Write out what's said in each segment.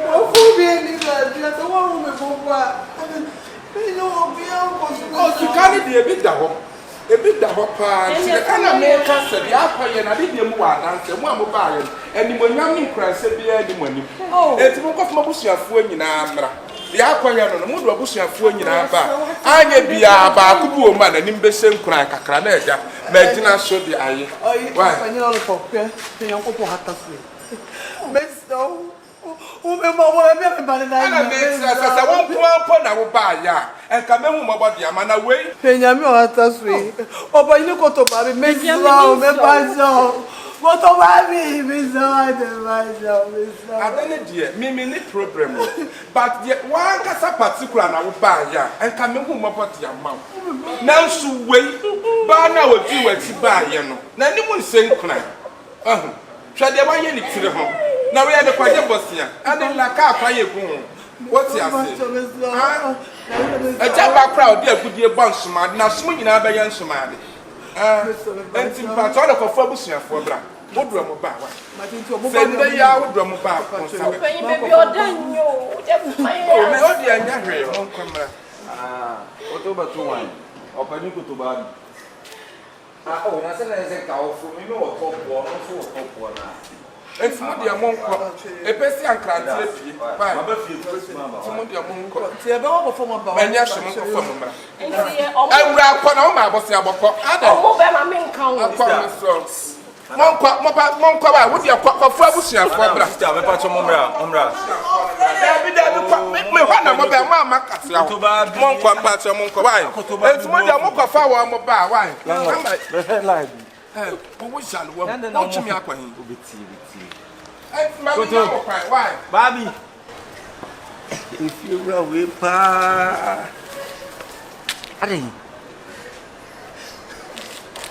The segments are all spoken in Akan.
Oh, for me, I don't want to oh, you can't be a bit down. A bit down, papa. And I make us the apple and I did you one answer one mobile. And when you cry, said the end money. Oh, it's more of my bush of phone in Amra. The apple and the mood of bush of phone in Amra. I get be a baku man and in the same crack a craneja. Medina should be I. Why? You know, the uncle had to say. Miss, no. Remember what I won't come upon our bar, and come home about the amount of way. Penyamio at us way. Oh, but you go to Baby, make you love me by so. What about me, Miss? I don't dear, me problem. But yet, one has a particular our bar, and come home about the amount. Now, so wait, but now will do what you buy, you know. Now, you won't say crime. Try the way you to the home. Now we are the quiet boss here. And then like our quiet room. What's your a jabba crowd, dear, could be a bunch of mad. Now, swinging our bayan shamadi. And in part of a Fabusia for Bra. What drum about? Send the yard drum about. Maybe you're done, you. Oh, dear, Henry, won't come back. What about 2 1? Open you to bad. Oh, that's a cow for me, no top one, also top one. It's not the monk, a person and cranty. Some of the monk, the above from a banyasham from a I rap on all my bossy about Monk, what you are for Fabusia for Brasta, a patch of Mombra. Me one of my mamma, Monk, one patch of Monk. It's more than Monk of our mobile wine. We shall watch me up when why, Bobby? If you will whip, I think.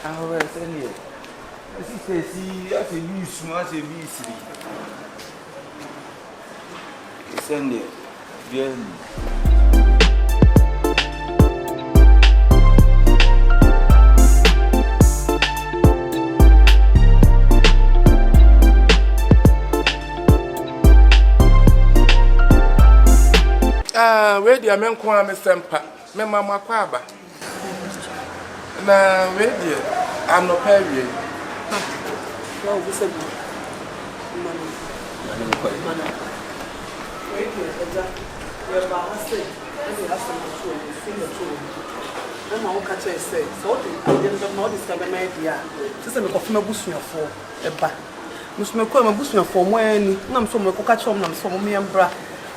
I will send you. See, as a use, as a beast. Send it. Where the men call me Sempa, me mamma Quaba. Now, where dear, I'm not paying. Well, we said,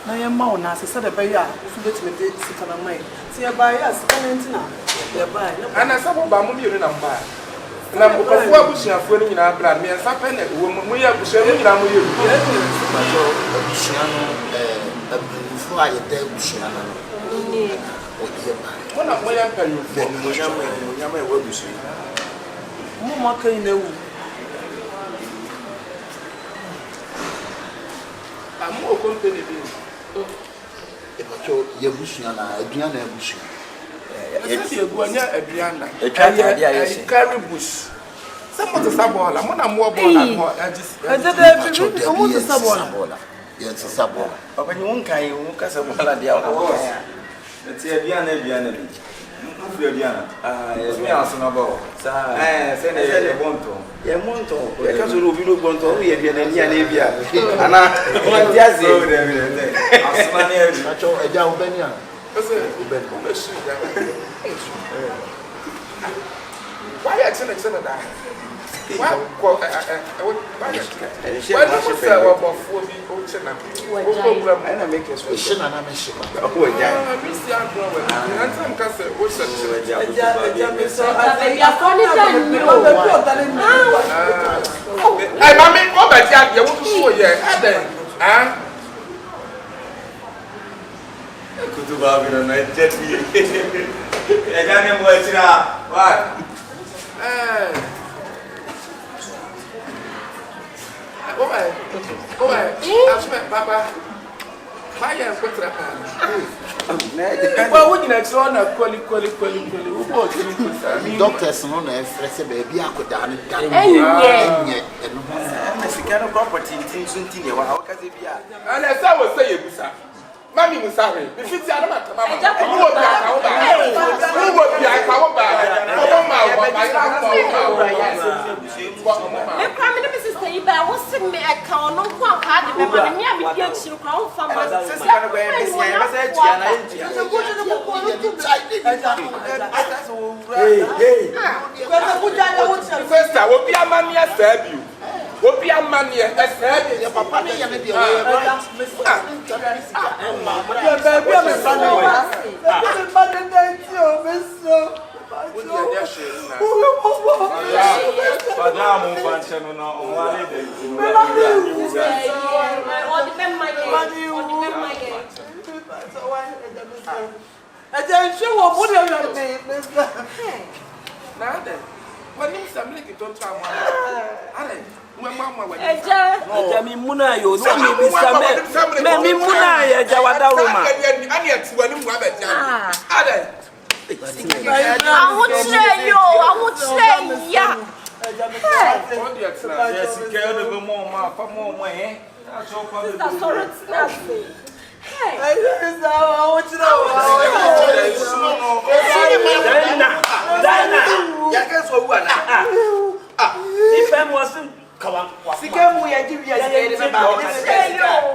I am more as I said a bear, if you get me sit on a way. See a buyer, Scantina, thereby. And I saw Bamu in a bar. And I'm before Bush and Fully in our blood, me and Sapene, woman, we are Bushel, I'm with you. Before I tell Bushiana, one of my young then William will be seen. More in the wood. I'm more company. Yabushana, Adriana Bush. Adriana, a carry bush. Someone to Sabola, one am more ball. I just almost a Sabola. Yes, a Sabola. But when you won't carry, you won't cast a ball at the other. Let's see Adriana. Yes, me also about. Send a bonto. Yamonto, because you will go to Yeboah and I just a down Benya. Why I tell you that? Why Papa. Why am I well, we next on a quality. Doctors on a fresh baby. I could down it. kind of property in Tinsunti. How can it be? And as I was saying, Mammy was sorry. If it's out of my mama, who would be Obi amani e se e papa ne ye me de Eja mi muna yo so mi bisa me muna ya jawada roma ani atiwa ni mu abeja ade ahotire ya yes ke o be mo ma fa mo aso pa be Sikemu ya jibi ya sikere ba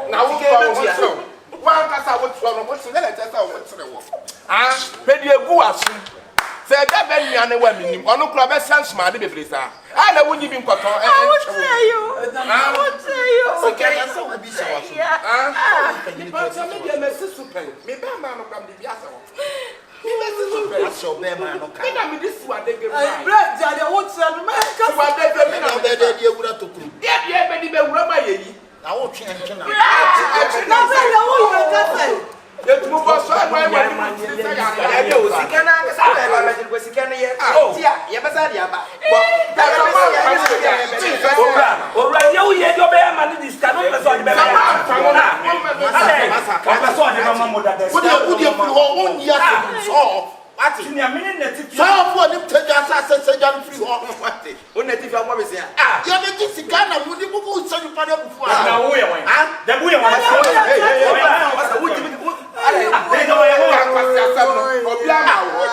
na wo ko wan kasa wo tro no wo tse le tse wo tse wo pedi egu aso se ga ba nua ne wa minim ono kro be sans ma de bebre sa na wo nyi bi nkoto sikere so wo bi so ni pa so me de me sisu pen me ba ma no kam de bi asa wo me be sisu pen aso be ma no ka na me dis wa de ge bread ja de wo tse no me ka wa de ge me na de de ewura tokuru de be di be wura ma yeyi na wo twe ntwe na na be na wo yi ka se ye tumo bo so ma ma di se ya de o sikana ka sa ba ma di ko sikana ye tia ye ba sa di aba da ka ma ora ye wo ye do be ma ni diska no pe so di be ma ade so di ma mo da de wo de furu ho won ya so what ni a minute net fi so for ni teja sa jan free ho what on net fi mo be se ya be ji sikana mu di bubu so ni pa de bufu na wo ye wan da bu ye wan so wo ji ale de mo ye mo kwasi asem no obi ama wo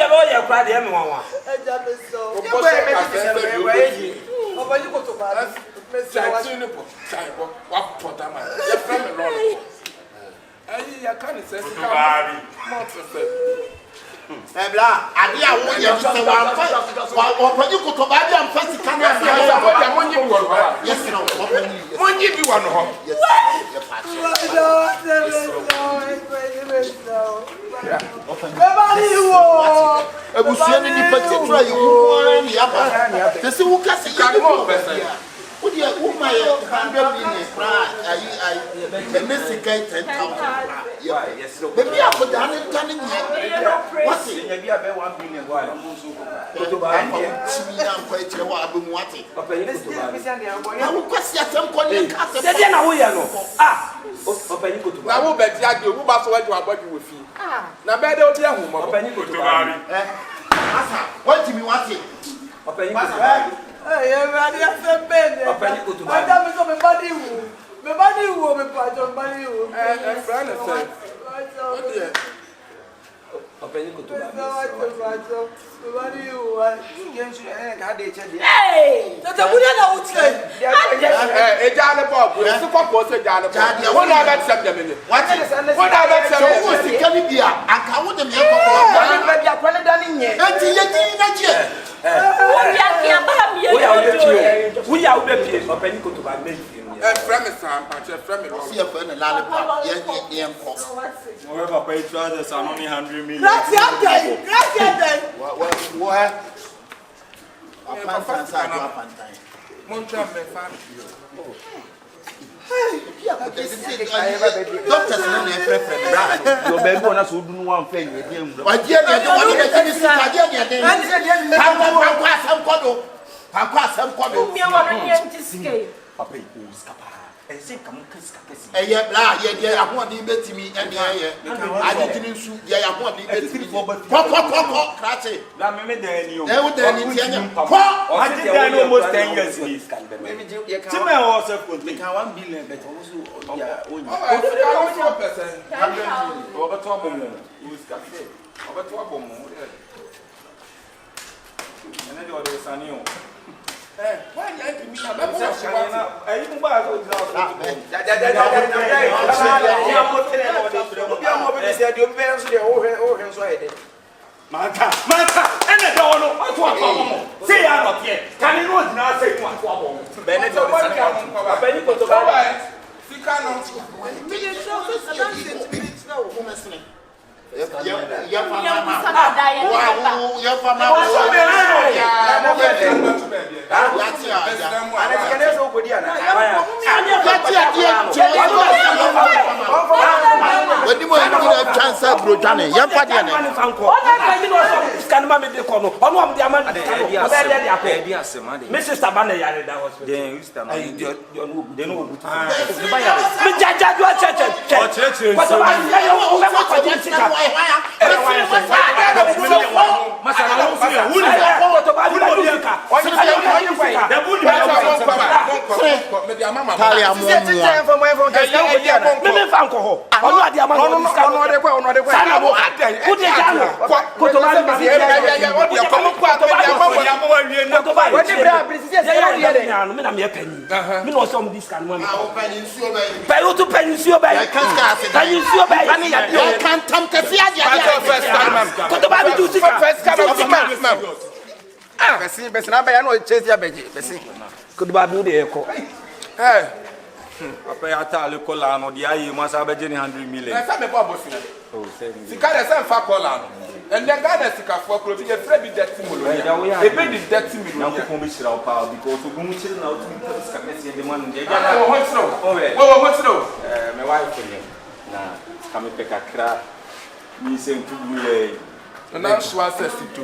ye bo ye kwa de me wan eja be so o bo se ka se be yi obo yi ko to ba chai ni po chai po wa pota ma ye fra me lo lo ayi ya kan se se ka mo se ebla ade a wo ye se wa panyi ko to ba de am fasi kan na ya mo ya mo nyi bi wo no yes no mo nyi bi wo no ho yes ye pa ebusia ni nipa tetra yi wo ni aba tese wo kase ye mo wo dia wo ma ye 100 million fra ayi the Mexico 10,000 yes no baby apo da ne tane ni what say nya bi abe 1 billion wa mo so ko to ba ni timi na kwa etire wa abe mu ate papa ni ko to ba na wo kwasi atem ko ni kase de na wo ya no papa ni ko to ba na wo be ti ade wo ba so wa ju abodi wo fi na be de obi ahu mo papa ni ko to ba asa what timi wate papa ni ko to ba ready asembene papa ni ko to ba ada me so me body wo me pa jo body wo friend say papa ni ko to ba me body wo yensu ga de che de tata buda na utre eja ne bob se kopo se ja ne bob wo na ba tsem de me wate wo na ba tsem wo sika ni bia anka wo de me kopo na bia kwa ne da ni nye enti ye ti na je wo ya be pie papa ni ko to ba me friend sam pa che friend me lo si e fa na lale pa ye nko More papa you try this on only 100 million. gracias wo apa sa do apantan mon tram me fa doctors no na prepare me yo be go na so du no wan fa ye de mu wa je ne de woni de ni sika je ne de pa kwa asem kodo mi wa no ye ntiske papa yi ko skapa Eye bla ye ahodi betimi ene eye adetini nsu ye ahodi betimi ko krate na me dan ni o e wo dan ni tianya ko adi dan almost 10 years ni time I was a good can 1 billion but also ya onye obeto abomo use cafe obeto abomo ene de odo sani o why you like me? I'm not sure. Are you going to Manta, and the door, say I'm not here. Can you not say one for Bennett or Benny to buy? You cannot. Apa ya ta le kola no dia yi ma sa be je ni 100 million. Na sa me bo abofina. Oh, say. Sika de say fa kola no. And the guy that sika for pro fi free be dirty mulo ya. E be di dirty mulo. Na ko ko be shira o pa because o gumu chiri na o tumi ka sika pese de man de ja. Oh, what's no? Oh, we. Oh, what's no? Me wife ni. Na ka me pe kakra ni se ntu bule. Na so access to.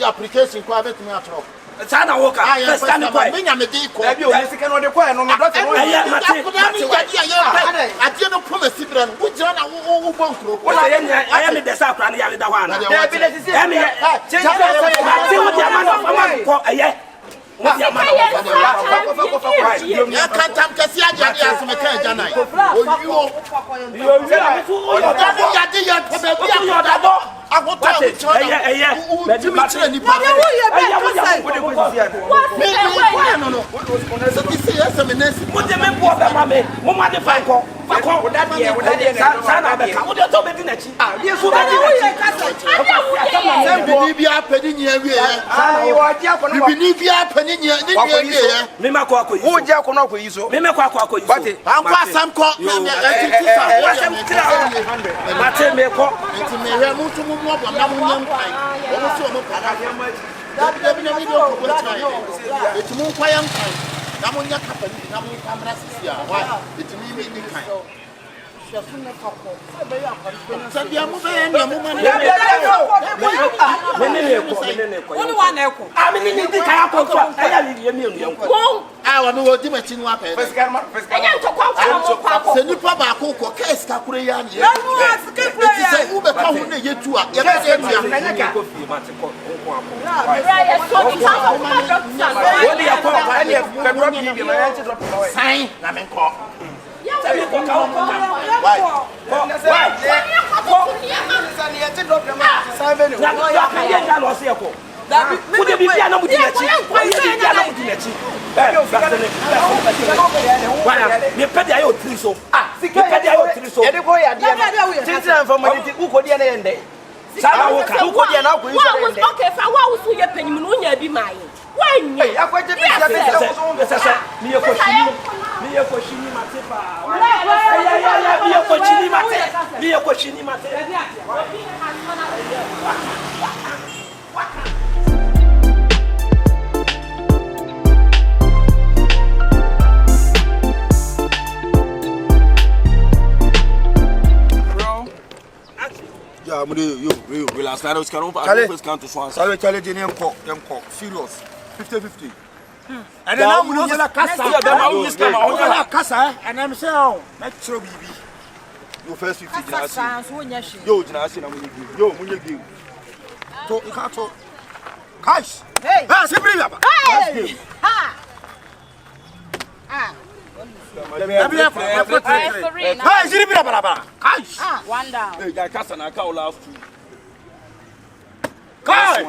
application ko abetumi atro Sana woka first time ko me nya me di ko Ebi o ni sika no de ko no me do se no ya mate adie no promise bra no wo gira na wo bonkro wala ya me desa akra ne ya da hwa na ya bi le sisi ya me ya wo dia ma no fama ko eye wo dia ma no ya kantam kasi aja dia aseme kan janai oyo ya de ya pebe bi akodabo agota eye me tire ni pa no so this is some nesi mo de me bo be ma me mo ma de fa ko wo da de sana be ka wo de to be di na chi yesu be di na chi bi bi apedi nya wie wo ji akono bi ni bi apedi nya ni wie me ma ko akoyi wo ji akono akoyi so me ko akoyi so anko asam ko na asam kira mate me ko nti me hwe mutu mu mo bo na mo nyam kai wo mo so mo para dabi na video ko tai eti mu kwa yam kai na mo nya kapani na mo kamera sisi a wa eti mi ni kai shafuna kako be ya kwa sabia mu be na mu ma me ko woni wa na eko ami ni di kai akọ aya li ye mi enu yanko wa me wo di ma chinu apa Anya to kwa se nipa ba ko ko case ka kure ya ni eti se u be ka hu na yetu a ye be yetu ya ko fi ma te ko nko apo Right, so the time of my doctor. woni ya ko ani e be drop bi ma ya ti drop no sign na me ko Tell me ko ka why you relax. I don't count to Swan. Sorry, Charlie, serious. 50-50. And then I'm going to Casa, and I'm saying, let's show BB. You first 50. Yo, Munigi. Talk, you can't talk. Cash. Hey, that's a brilliant. Hey, ha. One down. Hey, Casa, I can't last two. Kai!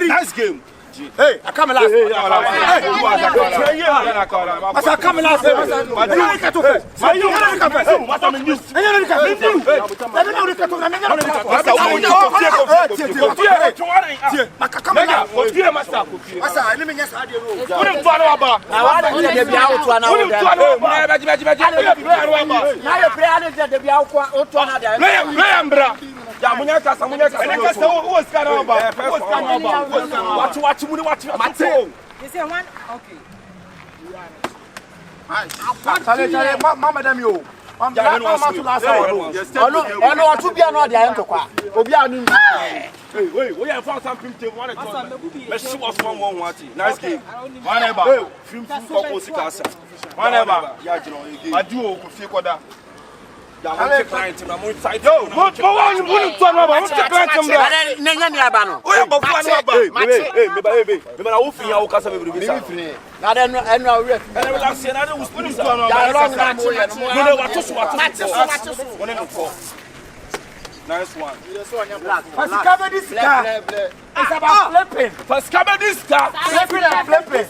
Nice game. Hey, I come last. Hey, I come last. Mama damn you. Mama to last hour. No, to be another day. Obi anu. Wait, we have found something to want to. Let's see what's 1-1. Nice game. Whenever. Film Casa. Whenever. I do feel what I'm client. I'm inside. Yo, what you want to know about? What's the client? Nice one. First cover this car. It's about flipping. First cover this car. Flipping and flipping.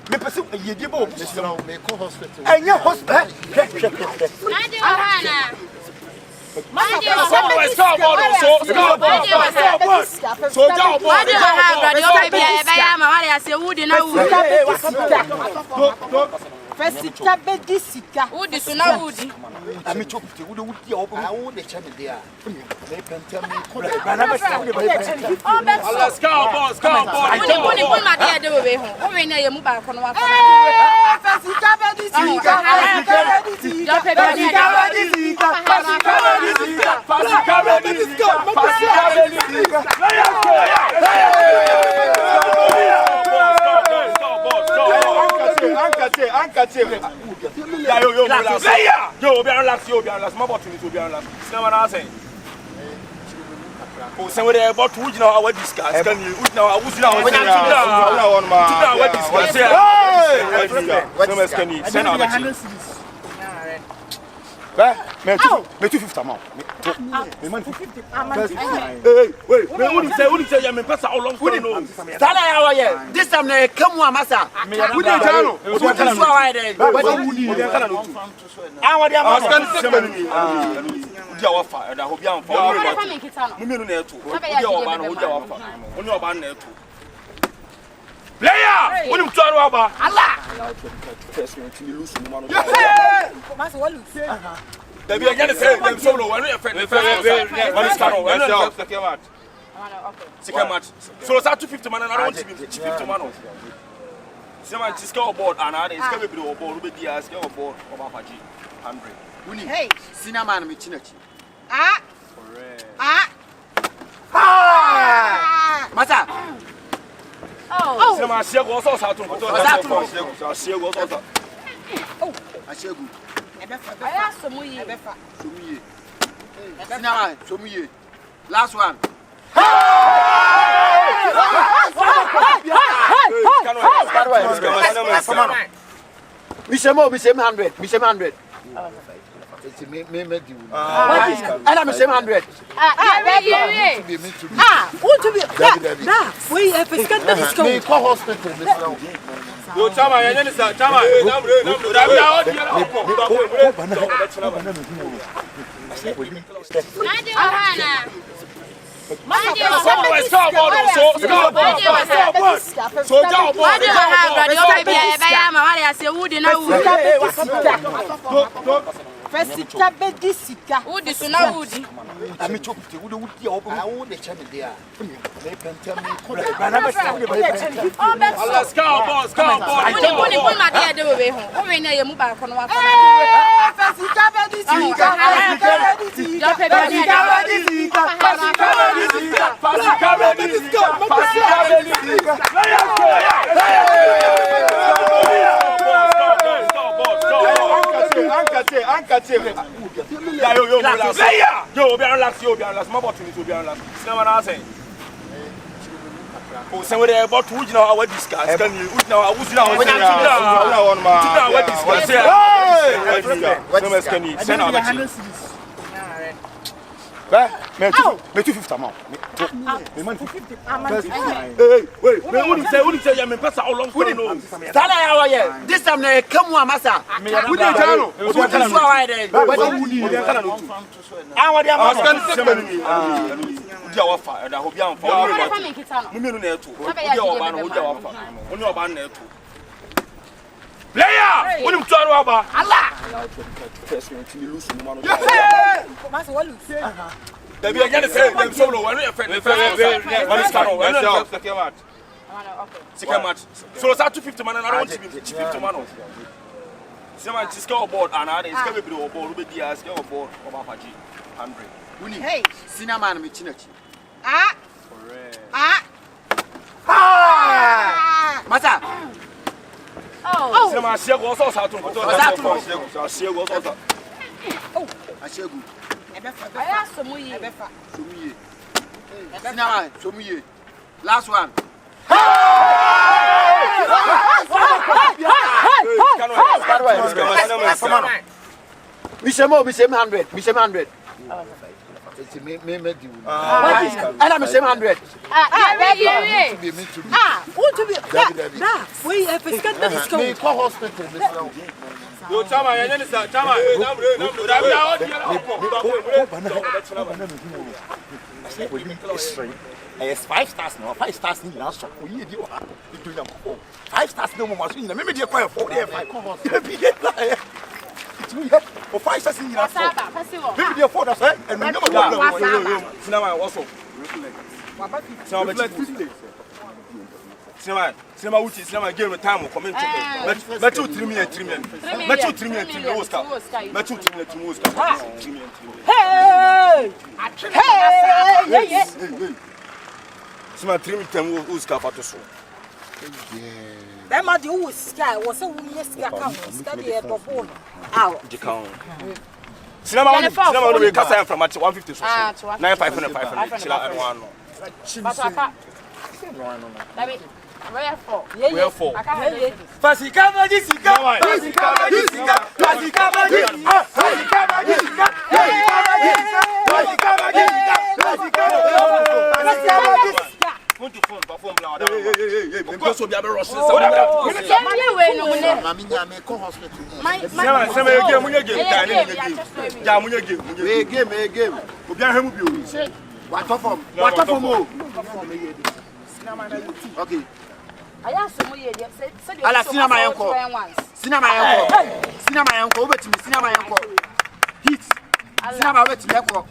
Me pursue a Yeboah hospital. And your hospital. Oh, somebody about to know our discuss. Can you know I was now? Me 250 amount. Me money 50. Hey, wait. Me wouldn't say me pass how long for no. This time they come one massa. We dey tell you. What is why there? But you need dem kana no. I want them. I was going to say Udia wafa, da hobi am fa. Mumenu na eto. Udia oba na udia wafa. Oni oba na eto. Player! Wouldn't turn over. Allah! First one to lose no man. Master what lose? They be again say them solo when you friend. One is cano. When you second match. Second match. So it's 250 man and I want to be 50 man. Cinema scale board and I scale be the board be the scale board of Apache 100. Uni. Hey, cinema na me chinachi. Ah. Correct. Ah. Mata. Oh. Cinema share go so sa tun ko to share go so sa. Oh, ashegu. Aya somuyi. Somuye. Cinema somuye. Last one. Mishemo 100. Mishemo 100. Me do. And I'm 100. Want to be? Nah, we have a scandal. Me call hospital. Yo chama yenye sa chama Yo, be relax. My bottle to be relax. See what I say? Oh, somewhere there about who you know our discuss. Can you now? Who's now? What discuss? Can you send out? Me 250 amount. Me man 250. Hey, wait. Me who say you me pass how long for no. Stand here. This time they come one massa. Who dey jano? Who dey so wide there? What dia wafa da ho bia amfa no me no na eto wo dia oba no wo dia wafa wo ne oba na eto player wo nim to aro aba Allah first one to lose no man Mas what lose? da bi agya say dem so no we no effect man scan we no second match second match so sa 250 man na want to be 250 man no Sema scale board and I scale be the board be the scale board of Apache 100. Uni. Hey, cinema na me chinachi. Ah. Correct. Ah. Mata. Oh. Sema share go so sa tun ko to share go so sa. Oh, ashegu. Aya somuyi. Somuye. Cinema somuye. Last one. Mishemo 100. Mishemo 100. Me do. And I'm 100. Want to be? Nah, we have a scandal. Me call hospital. Yo chama yenye sa chama Yes, 5 stars now. 5 stars in last shop. We need you. 5 stars no more machine. Maybe they call 4 there 5. For 5 stars in last shop. Maybe they 4 that's right. And we never go. Cinema also. Cinema uchi cinema game time comment. Metu 3 minutes. Metu 3 minutes Oscar. Metu 3 minutes Oscar. Hey! Cinema 3 minutes Oscar for to so. That man who sky was so yes study at the phone. Out. The count. Cinema we cast from match 150 so. 9500 chill out and one. Wherefore? Okay. Ala cinema yanko. Cinema yanko. Obetimi cinema yanko. Hit. Cinema obetimi yanko.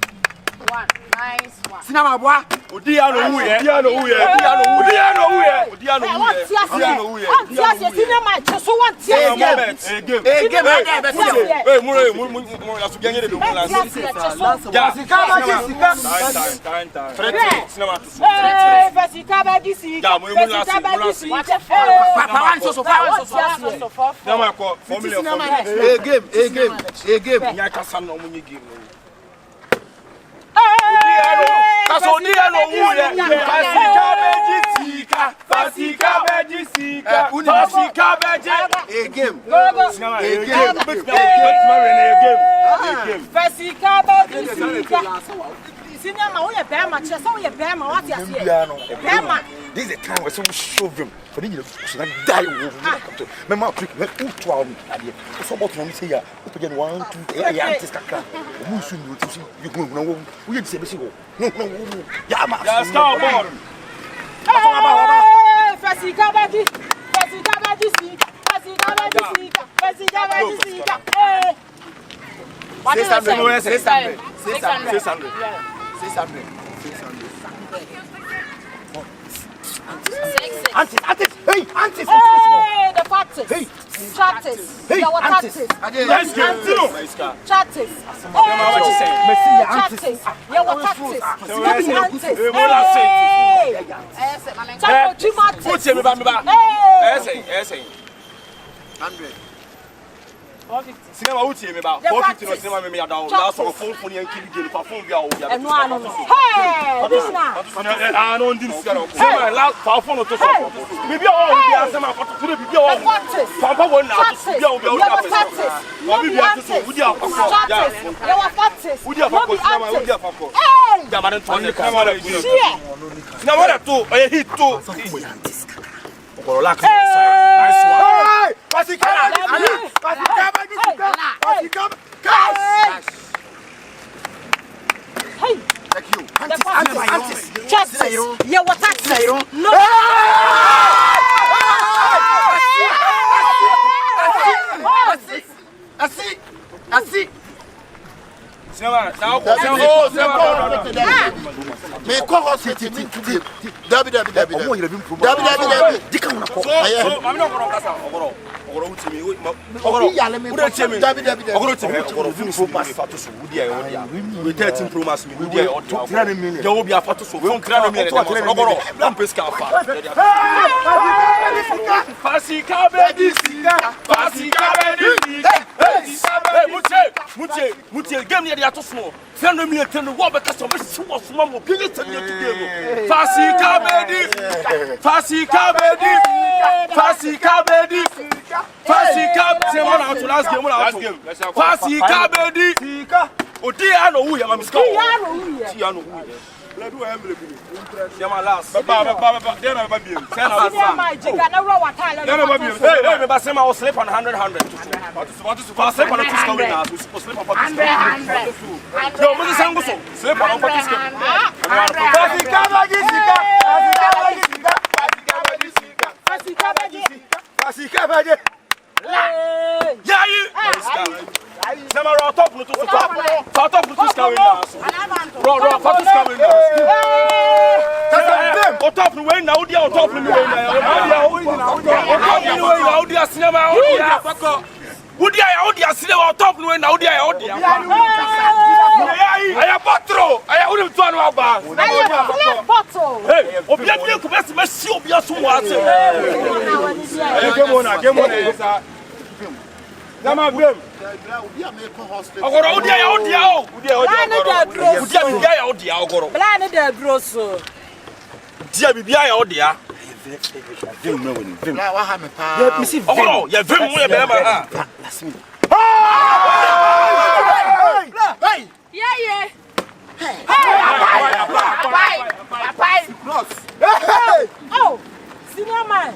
One. Nice one. Cinema boy. Odia no wu ye. Odia no wu ye. Odia no wu ye. Odia no wu ye. Odia no wu ye. Cinema so one tear. Game. Hey, mu la su ganye de do mu la. Ja. Cinema. Hey, Fasika ba disi. Ja, mu la si. Papa wan so. Cinema ko formula. Game. Nya kasa no mu nyi game. Odia no wu ye. Fasika beji sika. Game. Fasika ba disi. Cinema we bema che so we bema what ya say bema This is the time where some show them for the so that die wo me ma trick me utu awu ade so bot no me say ya o pege 1 2 ya antes kakra o mu su no tisi you go na wo we dey say be go no ya ma ya star ball Fasika ba di eh what is it 600. Auntie, hey, auntie. Hey, the fattest. Hey, chatters. Hey, Your aunties. tatters. Let's go. Chatters. What you say? Chatters. Your tatters. Cinema uti me ba 450 no cinema me ya down last of phone yan kili game pa phone bia o bia hey this na no ndi cinema last pa phone to so bibia o bia cinema photo to bibia o papa won na bibia o bia o na bibia to so udi afako ya your tatters udi afako cinema udi afako ya ma den to cinema da cinema da to o hit to Nice one. Hey. Thank you. Aunties. Justice. Yeah, what taxes? No. I see. Me call hospital. Dabi. Mutie game near the ato small. Send me a 10 what because of this was small. Fasika bedi. Someone out to last game. Fasika bedi. Odia no who ya mamiska. Tiano who. Let do emblem. Yama last. Baba. Then I be. Send out. Hey, me basema I sleep on 100. What is sleep on a two score now? We sleep on 100. Yo, me sango so. Sleep on 40 score. Fasika baji. Yeah, you. Sama raw top no to top. Top no to score now. Raw top score now. O top no way now, dia o top no way now. O dia cinema o dia fako. Udia ya odia cinema o top no way now, dia ya odia. Aya botro, aya uni mtu anu aba. Aya botro. Hey, obia bia ku besi mesi obia so mo ate. Game on. Zama game. Ogoro udia ya odia o. Udia bia ya odia ogoro. Bla ne da grosso. Dia bibia ya odia. Na wa ha me pa. Ogoro, ya vim mo ya be ma ha. Hey. Yeah. Bye. Hey. Oh, senior man.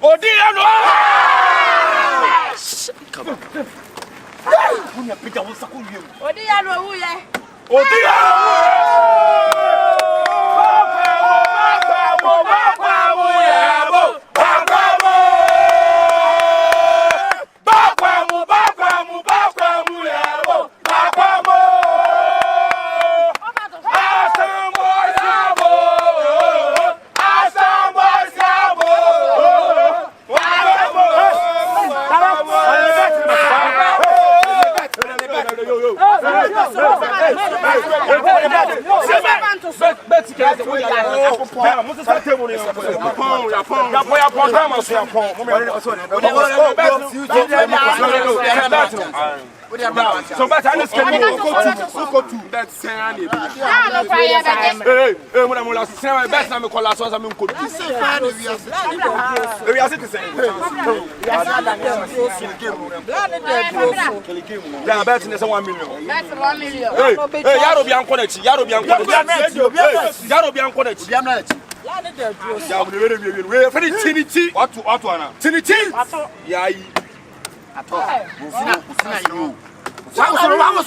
Odia no. Kunya pita wo sakunyem. Odia no wu ye. Odia sikere se wo ya ya mo se sa table ni ya pon time so ya pon mo so but I schedule go to that say mo na mo la say best na me call last one me ko we are to say yeah bet na say 1 million that's 1 million hey yaro bi anko na chi yaro bi anko na chi ya we feri tiniti watu ana tiniti ya yi ato usina you vamos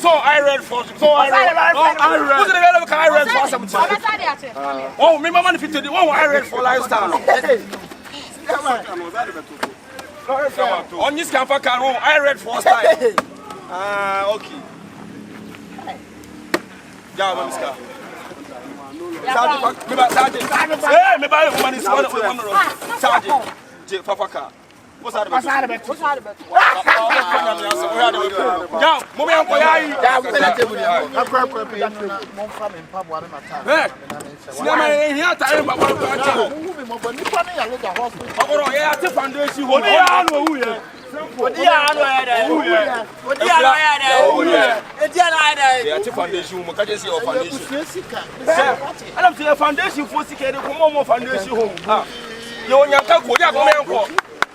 so I read for oh me mama fit the one I read for lifestyle on this can for car I read for style okay yeah mama ska hey me buy money is one Sergeant Fafaka. What's out of it? Yeah, mommy, I'm going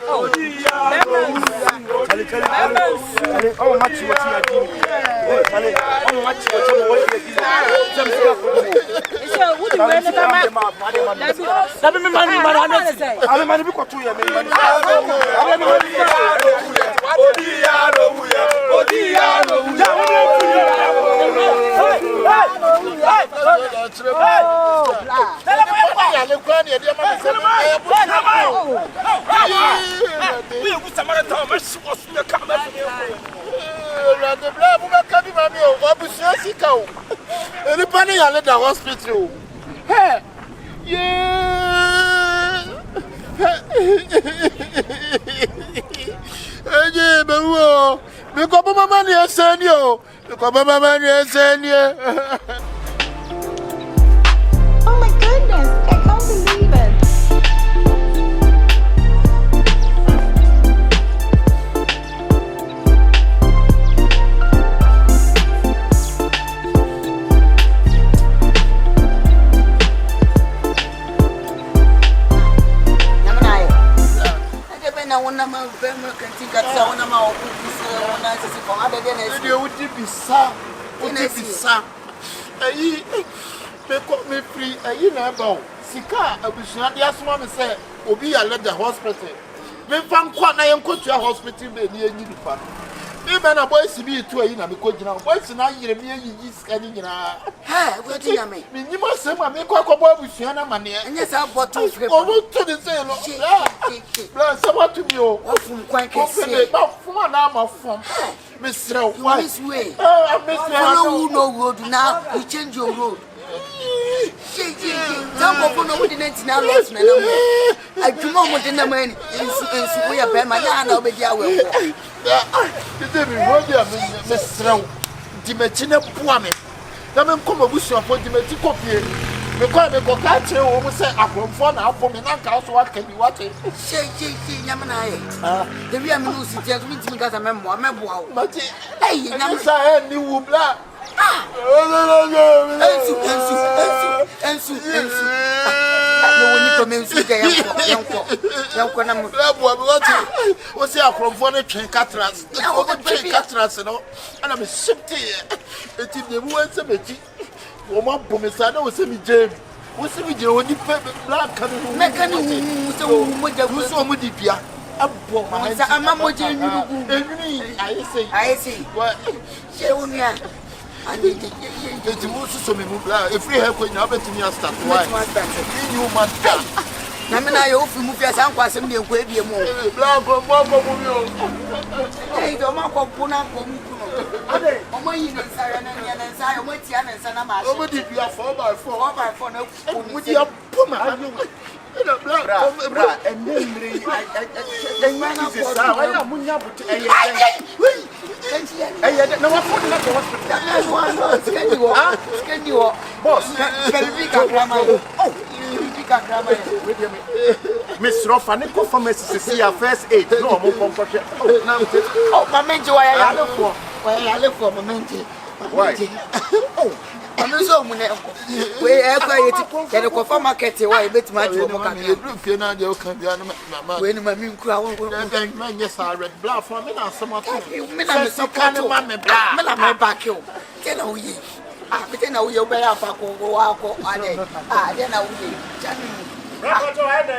Oh, anybody at the hospital. Hey, yeah. Hey, because Mama is saying you. Because Mama is saying you. Oh my goodness, I can't believe it. Me free about Sika Abushna, the Asma say, Obi, I left the hospital. Me found quite a young coach hospital near Nippan. Even a boy to be 2 in a because now, boys and I hear me scanning in a. Hey, what do you mean? You must say, I make a boy with Fiona money, and yes, I've bought 2 almost to the same. Someone to me, from quite about 4 hours from Mr. Wise way. I miss no road now, you change your road. Don't go for no witness now. I do not want in the man, and we are my Yana with Yahweh. Mr. Dimetina Puame. The man come a bush for Dimetico. Because we got catch you almost say, I'm from phone, I'm from an house, what can be watching? Say, Yamanai. The real music just means me as a memoir, but hey, Namsa, new black. What's your from phone train catras? And I'm shifty. It's in the words of it. Woman, Pomesano was semi James. What's the video when you pay black coming? Mechanic, so much of Musomudipia. I'm a I say, what? I think it's most so many if we have going up to me a start. Why? You must come. Namina yo fi mu pia san kwasem de nkwa ebie mu. Bla go mo yo. Hey, do ma ko puna ko mu kuno. Ade, omo yi na nsaya na nya na nsaya, omo tia na nsa na ma. Omo di bia 4x4. 4x4 na ku. Mu di apoma. Bra, and then Miss Roffan, for Mrs. First aid. No, oh, my man, why I look for? Why I look for Momenti? Why? I'm so we are quiet. Can you confirm market? Why bet my dream? When my mean crowd, yes, I read bluff for me. Some of them, some kind of mammy, my back. Tell you, I pretend now you're better for go out. Then I will.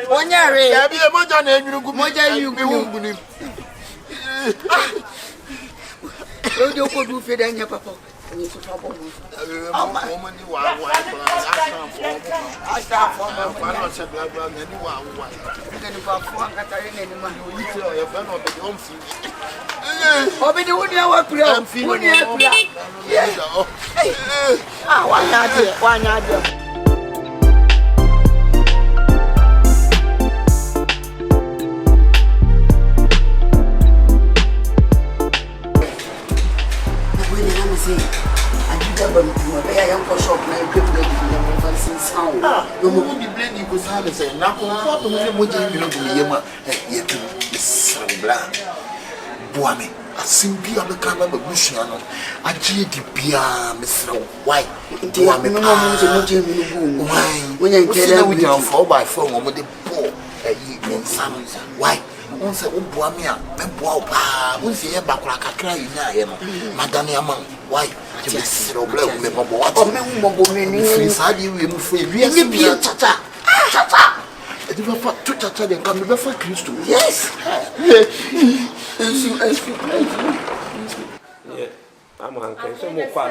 One year, be a modern and you go. You could do fit and your papa. I am for shop na equipment na fancy sound. No mo be blend you go say say na comfort mo say mo je bi no be yema ye tu sambla boame asimbi abeka na bagusua no agye di bia mesra why boame no mo say mo je bi no bu why when you get that we down 4x4 mo de bo yi nsam why on say o boame a me boa pa on say e bakura kakra yi na ye no madame amam why yes no blame me bobo what me bobo me ni free we mu free we be tata e dey for tata dem come be for Kristo yes I'm hungry. So mo kwa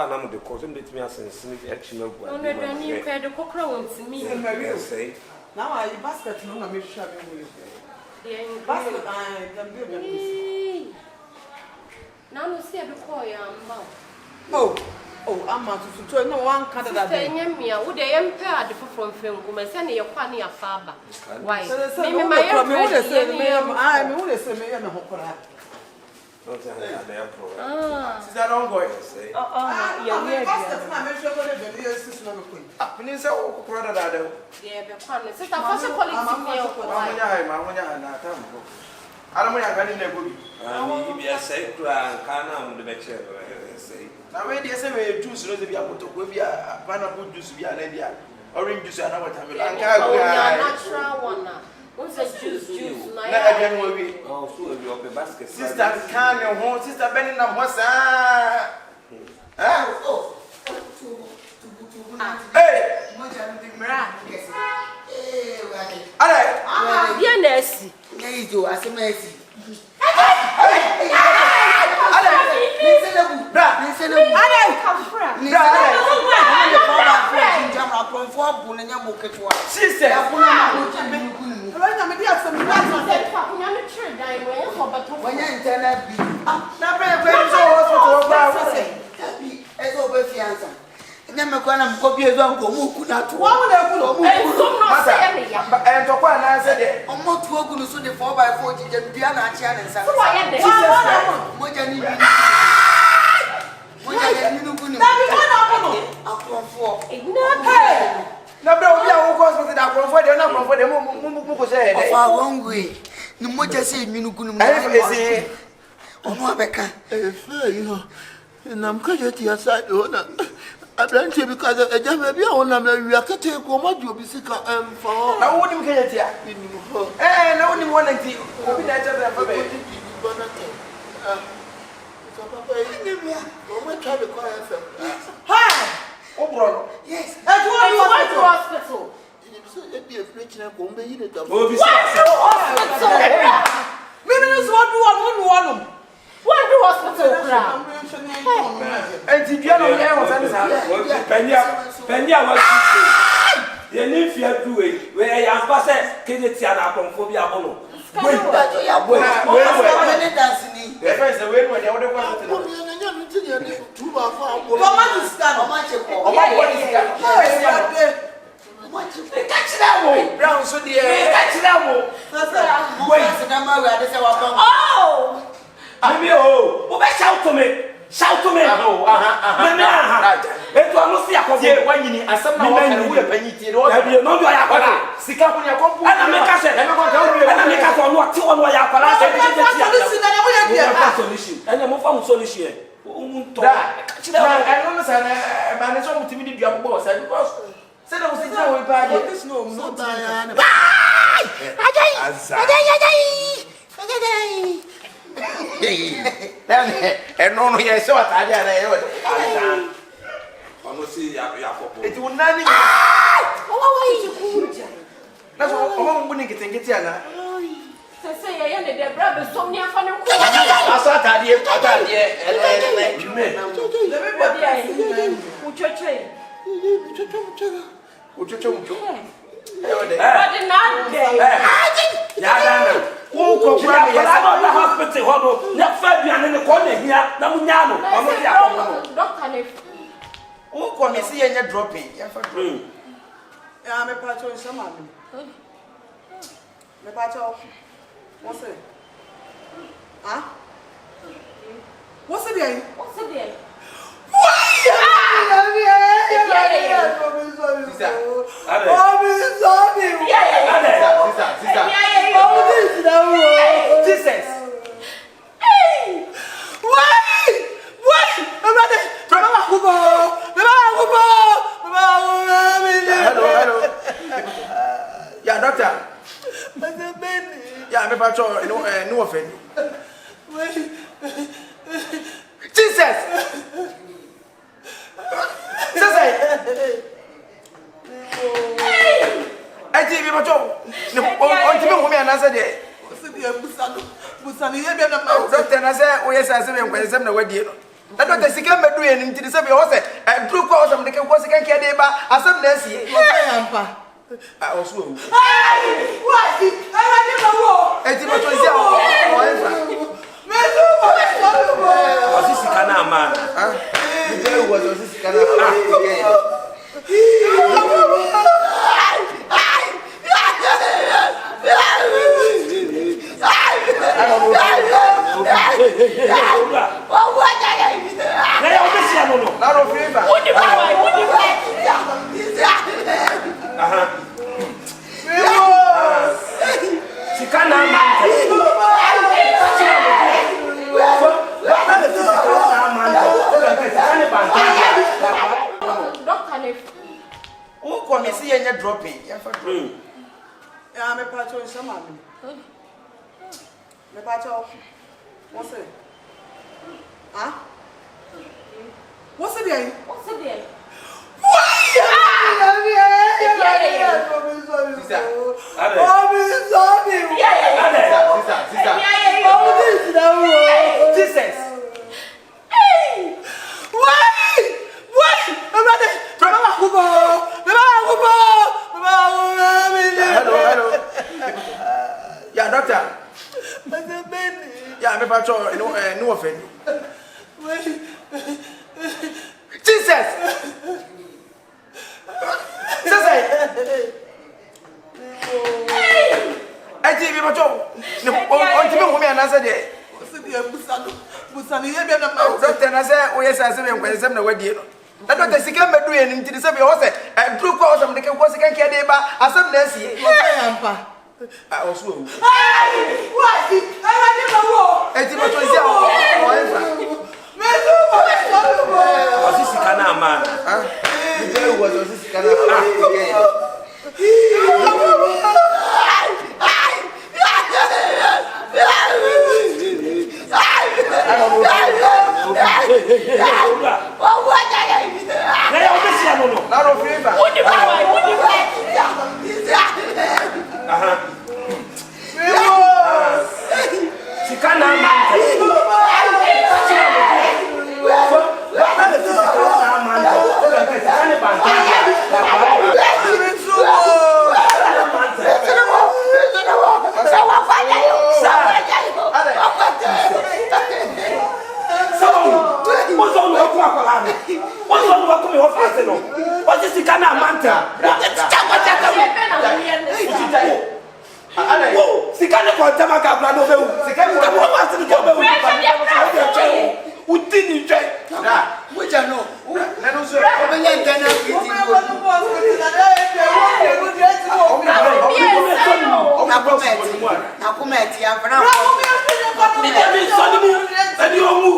na mo de ko so mbetimi asensen e chima gua. No no ni pe de kokra won ti mi. Say now I basket no na me sha be mo. The Basket dem be. Now no see be call ya mba. Oh, I'm out to no one can that. Nyamia wo de yempe ade foforo mfengu me se ne ye kwa ne ya fa ba. Why? Me me wo de say me me wo de say me me hokora. don't say they are pro. Ah. Is that all going to say? Yeah, yeah. Basket na me sure go de be sis no me ko. Meaning say o kokora da da. Yeah, be kwa ne. Sister for quality me o. Ma wonya na tambo. Ara mo ya gani na gobi. Ni bi say kura kana mo de be che say. Na we dey say we juice no dey be akotoko bi a pineapple juice bi a na dia. Orange juice and watermelon. Anka go ya. Natural one. What's a juice na ya. Na again we. Oh, so we up basket. Sister can your home, sister Benny na mosa. Hey. Hey, bien nesi. Neizo asemesi. Nyame kwa na mkopi ezo anko muku na to. Wa na ku no muku. No say me ya. To kwa na say de. Omo tu ogu no so de 4x4 jije bia na achi ana nsa. So wa ye de. Moja ni. Moja ni nugu ni. Na bi na ko no. Akonfo. Hey. Na bra obi a wo ko hospital da akonfo de na akonfo de mu ko say de. Ofa wrong way. Ni moja say nugu ni. Ese. Ono abeka. Efe yo. Na mkaje ti aside ona. Abranche because a jama bia wona na wi akete ko ma jo bi sika emfa na wo nim kenya tia na wo nim wona nti obi na cha da fa be so papa ni bia o ma try be call FM o bro yes you went to hospital ni so e bi e flechi na ko mbe yi ne ta o bi hospital me no so do one What do hospital cry? Tibiano, Penya was the Nifia do it, where I am passing Kennetiana from Phobia Bono. Wait, shout to me. Shout to me! It was not see when you need a summer and we are penny. You know, I have Sikapunia, and I make us and I make us on what 2 on my apparatus and I'm from solution. I understand. Man, it's all to me. The boss and was said I was in town with this no. And no, yes, so I it will not. That's what I'm going to get it. Say, I am the brother, so near from the I saw that here, who could grab the hospital? Not Fabian in the corner here, Namunyano. Who come and see any dropping? I'm a patron, some of them. The patron, what's it? Huh? What's it? What's it? Yeah, doctor. Yeah, I'm about to no offense. Jesus! I think we were told. No, on and I said, Doctor, I said, oh, yes, I said, when I'm the way. That was the second bedroom into the same horse and 2 calls of the was again carried by as some Nancy. I was wrong. What? I never walk. I did not was this Kana man? Was this Kana who come and see any dropping? I'm a patron, some of them. The patron, what's it? Huh? What's it? What's it? Yeah, doctor. Yeah, I'm about to no offense. Jesus! I think we were told. No, on and I said, Doctor, I said, oh, yes, I said, when I'm the way. That was the second bedroom into the same horse and 2 calls of the was again carried by as some Nancy. I was wrong. What? I never walk. I did not was this Kana man? Was this Kana akola no. What so no come ho fast no. What is sika na manta? Oh, sika na kwanta maka bra no be wu. Sika na ko fast no go be wu. Utini twa. Mucha no. Na no so. Obenye ngana kiti. Na kometi ya bra. Ni dem so ni mu. Adi omu.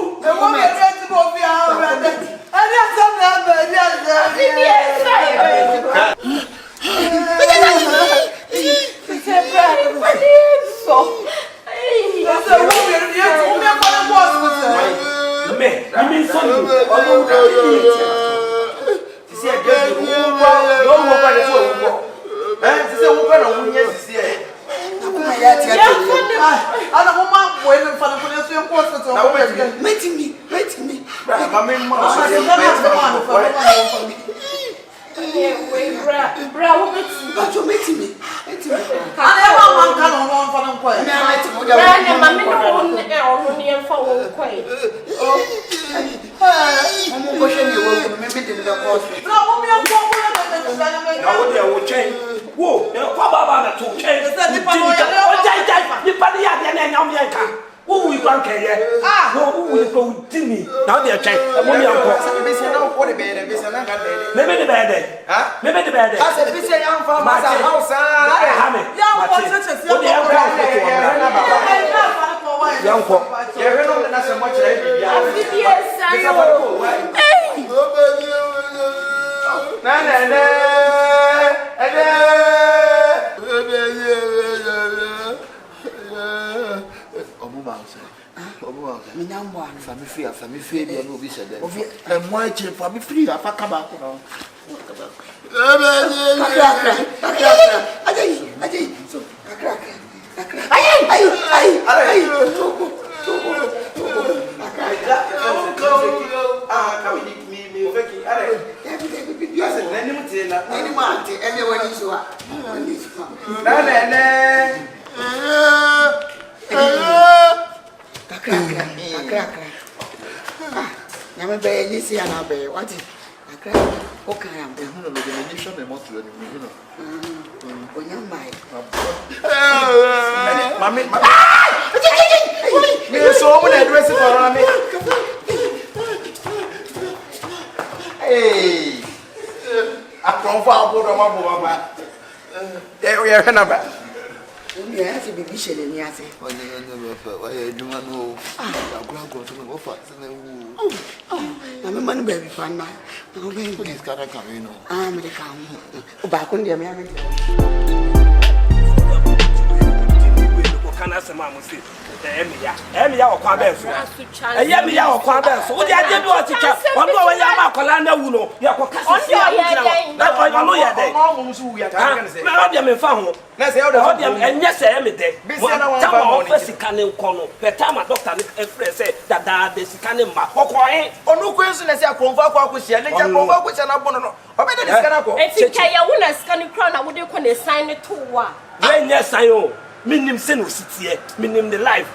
Minim seno sitie, minim the life.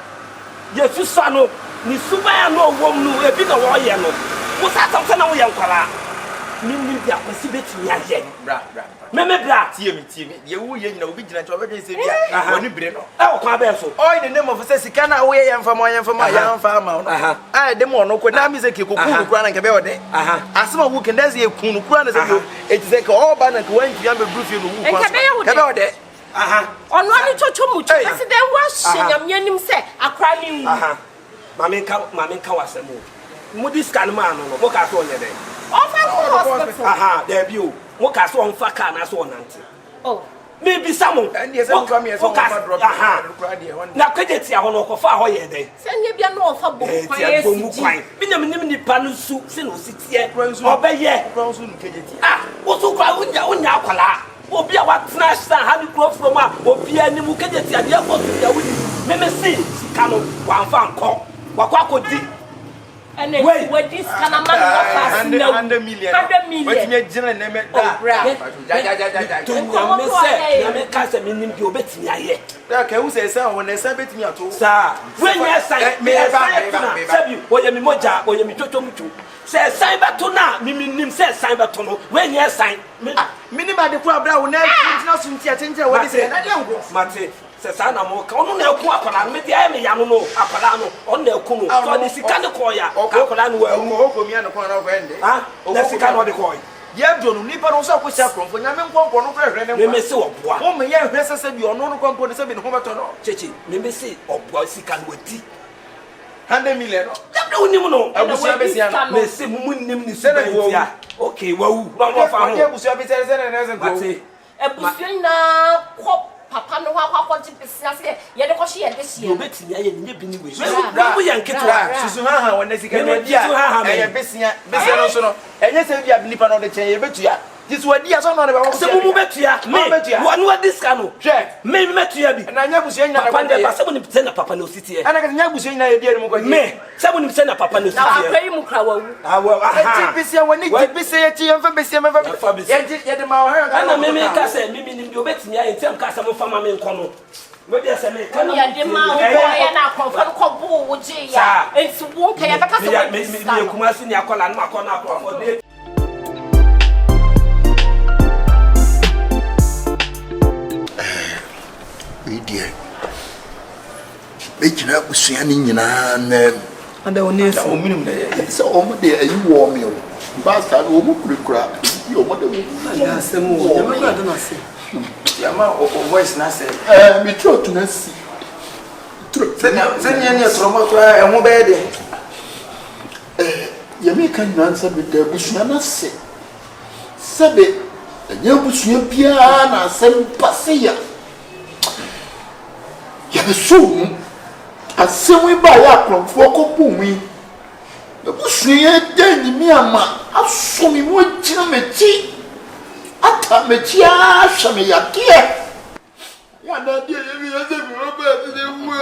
Ye fi so no, ni suba ya no wom no, e bi na wo ye no. Wo sa tam na wo ye nkwala. Minim dia kwasi betimi aye. Bra. Meme bra. Tie mi. Ye wo ye nyina obi gina ncho obedwe se bia. Woni bire no. E wo kwa be so. All in the name of say sika na wo ye yemfa ya yemfa ma no. Ah dem ono ko na mi se ke kokuru kura na nke be ode. Asema wo kenda se ye kunu kura na se yo. E ti se ke all ba na ke wan twa be brufi no wo kwa. Nke be ode. On one chocho mucho. President was nyamyanim se akra ni wu. Mame ka wasemo. Mudi scan man no mo ka so onye den. Ofa there be o. Mo ka so onfa ka na so onante. Oh. Maybe some and yes I'm come here so drop. Na kwedeti a ho no ko fa ho ye den. Se nye bia no ofa bo kwan yes. Bi na menim ni pa no su se no sitie. Obeye. Kwansu no kwedeti. Wo so kwa unya akwala. Obi a watna sta ha ni kro from a obi animu kejeti ade akọ to ya wudi meme si sika no wanfa nkọ wakọ akodi ene wadi sika na man wafa na 100 million wetime gina na me ja to me se na me ka se minim bi obetimi aye da ka hu se o na se betimi ato sa when yes me ba sabi o ye mi moja o ye mi twotwomtu Say sign bato na nim say sign bato no when you sign minima de kwa bra wo na tina so ntia chenche wo de say na de ngo mate say sign na mo ka onu na eku akwala me dia me ya no akwala no onu na eku no so de sika de ko ya akwala no wa o ko mi an ko na ko ende ha na sika no de ko ye do no nipa no so ko sia kromfo nyame nkonko no hwehwe ne me se oboa o me ye hwese se bi ono no konko ne se bi ne ho beto no chechi me se oboa sika no wati 100 million. Dabda unim no. Abusia besia no. Me se munim ni se na dia. Okay, wawu. Ba mo fa ho. Abusia besia se na ze ko. Abusia na ko papa no kwa besia se ye de ko hye ye de hye. No betimi aye ni bi ni we. Wo yan ketwa. Susu ha wona sika no dia. Eye besia no so no. Enye se bia nipa no de chen ye betua. This word dia so no ne ba wo. Se mu betua. Me. Wonu adiska no. Hwe. Me betua bi. Na nya busia nya na papa de ba se mu ni pese na papa no sitie. Ana ka nya busia nya ye dia mu ko. Me. Se mu ni pese na papa no sitie. Na akwai mu kra wawu. Eti besia woni ti besia ye ti yemfa besia me fa. Ye de ma ho ha. Ana me ka se me ni bi obetimi aye ntem ka se mo fa ma me nko no. We dey say me kan ya de ma wo ya na konfa ko bu wo je ya. Enti wo ka ya beka se me kuma si ni akola na akona akofo de. Dear, making up with Sandy, and I don't know so almost there. You warm you, bastard, almost crap. Your mother, I don't know. Yama o voice na say me try to na see. Send you trauma to e ho be de. You make an answer with the bushana say. Sabe, you bushia piana, some passia. Yabesu asewe ba ya klonfo kopu mi ebusuye den mi ama asomi mo jina mechi ata mechi a hweme yake ya na die mi ese mi o ba ti de wu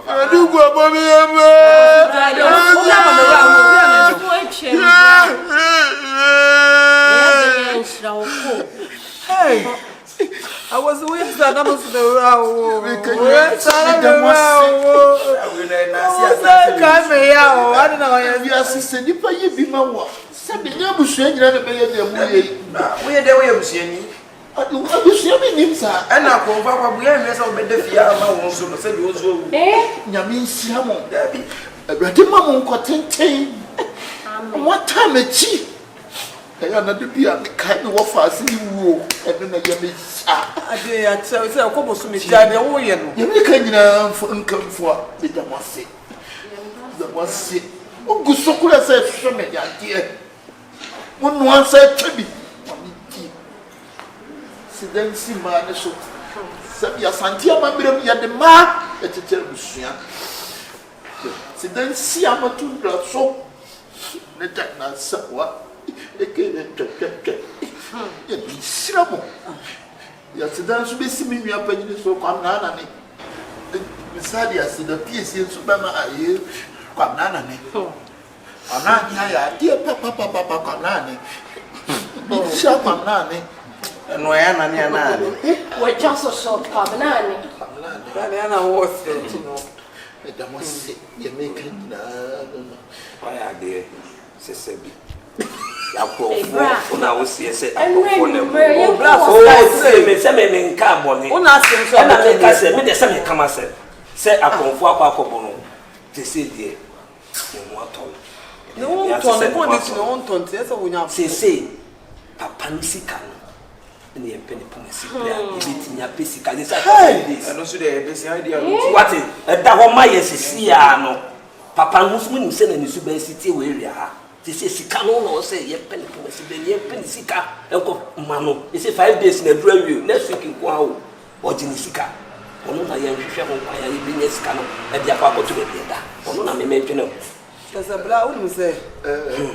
adu gbo bo mi ama hey I was with that I was the row. We can I don't know. You are sister, you pay you be my wife. Sabi ya busheni na be ye dem we dey we busheni. Busheni nim sa. Ana ko fa kwa buya me se obede fia ama won so no se bi ozo. Nyame nsia mo. Awurade ma mo nkotenten. What time e chi? I am not the kind of offers you and then I am a day. I tell you, I come to me. You make a for income for the Damasi. The Damasi. Oh, good so could I say, from me, dear. One said to me, sit then see my so. Sabia Santia, my brother, you the mark at the television. Sit then see I'm a two blood so. Let that not what. Ya bisiramo ya sedan so besi mi nua panyi so kwamna ne misali ya sida piesi so ba ma aye kwamna ne ana nya ya die papa kwamna ne bi sha kwamna ne no ya na ne na ne we just so short kwamna ne ana wo se no e da mo se ye make na why dey sesebi akofo na wo sie se akofo na mo o se me nka boni una se so na me ka se me de se me kama se akofo akwakobo no te se die mo atol no ton ko ni no ton te se wonya se papa no sika no ne yempe ne pon si bia ebetinya pesika de sa no so de besi idea what e da ho ma yesisi ya no papa no so nim se na ni su ba si tie we ria ha they say sika no no say ye pen ko si be ye pen sika enko mano they say 5 days na dura wi next week nko ha o jini sika ono na ye hwehwe ho kwa ya ye bi sika no e dia kwa ko to be da ono na me twene kasa bla wo say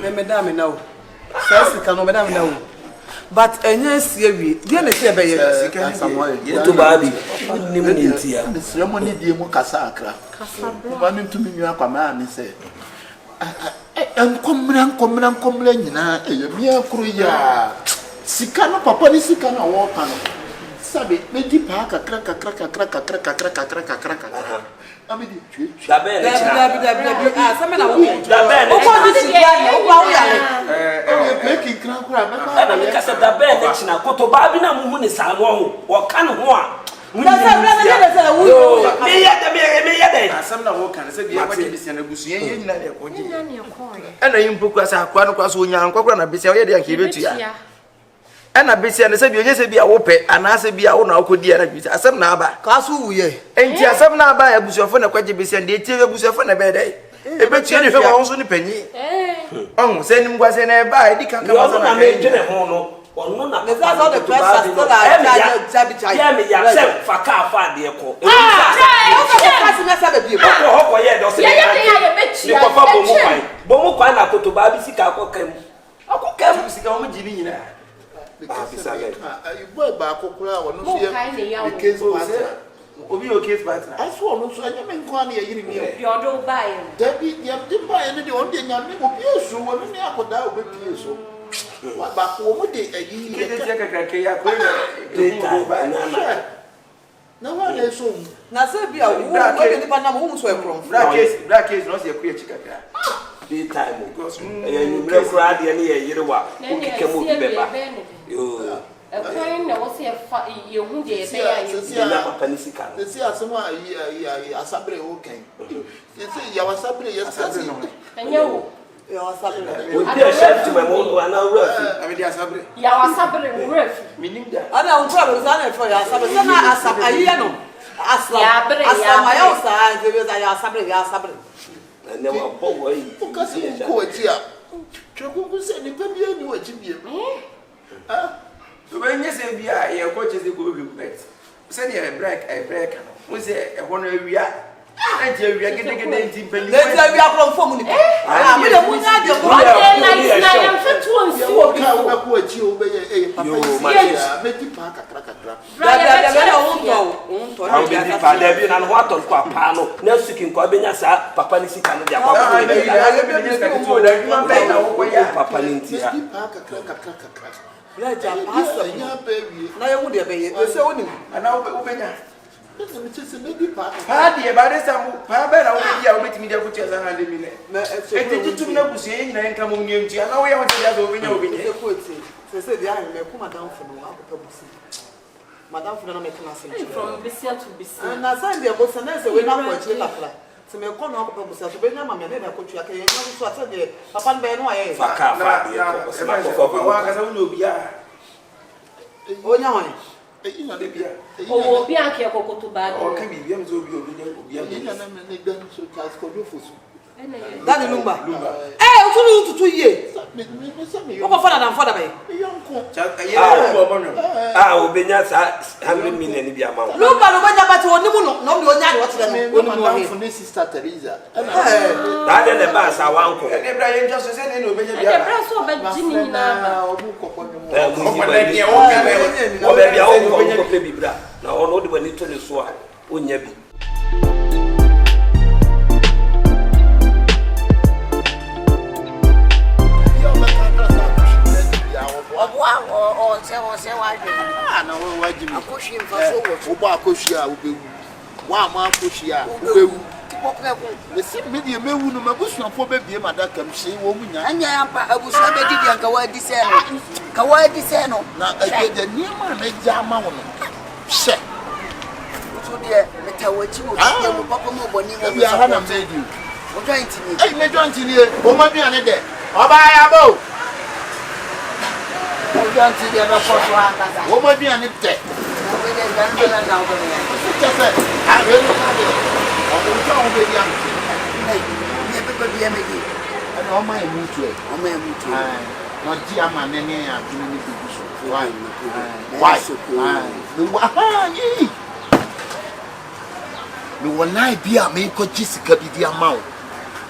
me da me now say sika no me da me now but enya sie wi dia na say be ye sika Samuel to ba bi ni mu ni ntia the ceremony die mu kasa akra kasa bla ba nim to me nua kwa ma ni say Enkomra nyina eye mia kuru ya sika no papa ni sika na wo pa no sabe me di pa kakra amedi tue da bene Dabi asame na wo da bene o ko di si ya o wa wo ya pe ki kran kura me na me kasa da bene china koto ba bi na mu hu ni sa no ho wo ka ne ho a me yede asam na wo kan se bia kwaje bisia na busu yen nyina de kwaje ana yimpoku asa akwa no kwaso onya nkokora na bisia ye de anke betu ya ana bisia ne se bia onye se bia wo pe ana se bia wo na akodi ana bisia asam na aba kaso wuye enti asam na aba ya busuafo na kwaje bisia de tie busuafo na be dai ebetu ne hwe wo so ni panyi on se nim gwa se na ba edi kan kan so na me dwene ho no ono na me za all the pressure still are jabi ya me ya se faka fa de ko o kasi me sa be bi ko ye do se ya bechi ko fa bo mu kwan na koto ba bi sika akokam sika wo mji ni nyina boy ba kokura wono so ye case partner obi o case partner aso wono so anya me nko na yiri mi yodo bae dabi ya de bae ne de on de nya me obi osu wono ne akoda obepie so wa ba ko mo de ayi kede tia kakake ya ko na wa na so na se bia wo we ni pa na mo so e from black case no se ku e chikaka daytime because you break crowd ya ni yire wa ukike mo beba yo ekwan na wo se ye hu de be ya ye na papa ni sika no se asema ayi asabre o kan se ya wasabre ya sabre no enyo ya wasabre o dia chef to my mo ana rafi amedi asabre ya wasabre rafi minimda ana on trouble za na for ya sabre na asab ayi no aslam ya usa ze ya sabre ne wa bo wo yi o kasi ko ti a tweko ku se ni pa bia ni wa ji bia to be nyese bia ye ko chese ko be bet se ni e break no mo se e ho no awia aje awia gede ntimpanyi le ti awia from form ni me de munya de ko na yam fetu onsi obi ka wo ko achi o be ye papa ya me di pa kakra da na unto how be di pa da bi na no aton kwa pa no na suki nko benya sa papa ni sika no dia kwa pa be ni ka to da bi man be na wo ko ya papa ni ntia di pa kakra la ja pastor nya baby na ye hu de be ye se woni ana wo be nya me tse me di pa pa de ba de samu pa be na wo be ya wo betimi de ko tia za 100 million eti tutum na busu ye nyina enka mo niem tia na wo ye ho tia za wo be nya wo be nya se dia me ku madam fu no akota busi madam fu na me kana se from bisia to bisia na san de bo se na se we na ko chi lafla se me ko no akota busi so be nya ma me na ko twa ke ye na so ate de papa no be no aye faka fa de ko se ma ko wa ka sa wo no bia o nya ho ina de bia o bi anke kokoto ba o ka bi bia mzo obi ina na me ne dan so tas ko do fusu dani lumba o tunu tutu ye me o ko fa na fa da be yonko ye o bo no o benya sa 100 million ni bia ma lumba no banya ba ti oni mu no bi onya de wotre no oni mu no for ne sister Teresa da de ne ba sa wanko e bra ye njo so se ne no benya e bia bra so ba jini nyina o bu kokko ni mo mu o ba ne o ka ne o be bia o ko pe bibra na o no de wani to ne so a o nya bi se wa je na wo wajimi akoshi mfa so wo wo ba akoshi a wo bewu wa ma akoshi a wo bewu tipo preko me si me die mewu no mabusuafo be bie madaka mhye wo munya anya ampa abusu be didi anka wa di se no na ageja niema na jama wo no hye so de metawachi wo bia mo papa mo boni mo bi ara na medi o joint ni me joint ni o ma duane de oba ya bo o joint ni na for so anga wo ma duane de o be de gan na o be ya se a re no na de o ko jo o be ya ne be bia me di ana o ma e mutu no di ama ne ne ya dunu ni bi so why me wona bia me ko jisika bi di ama o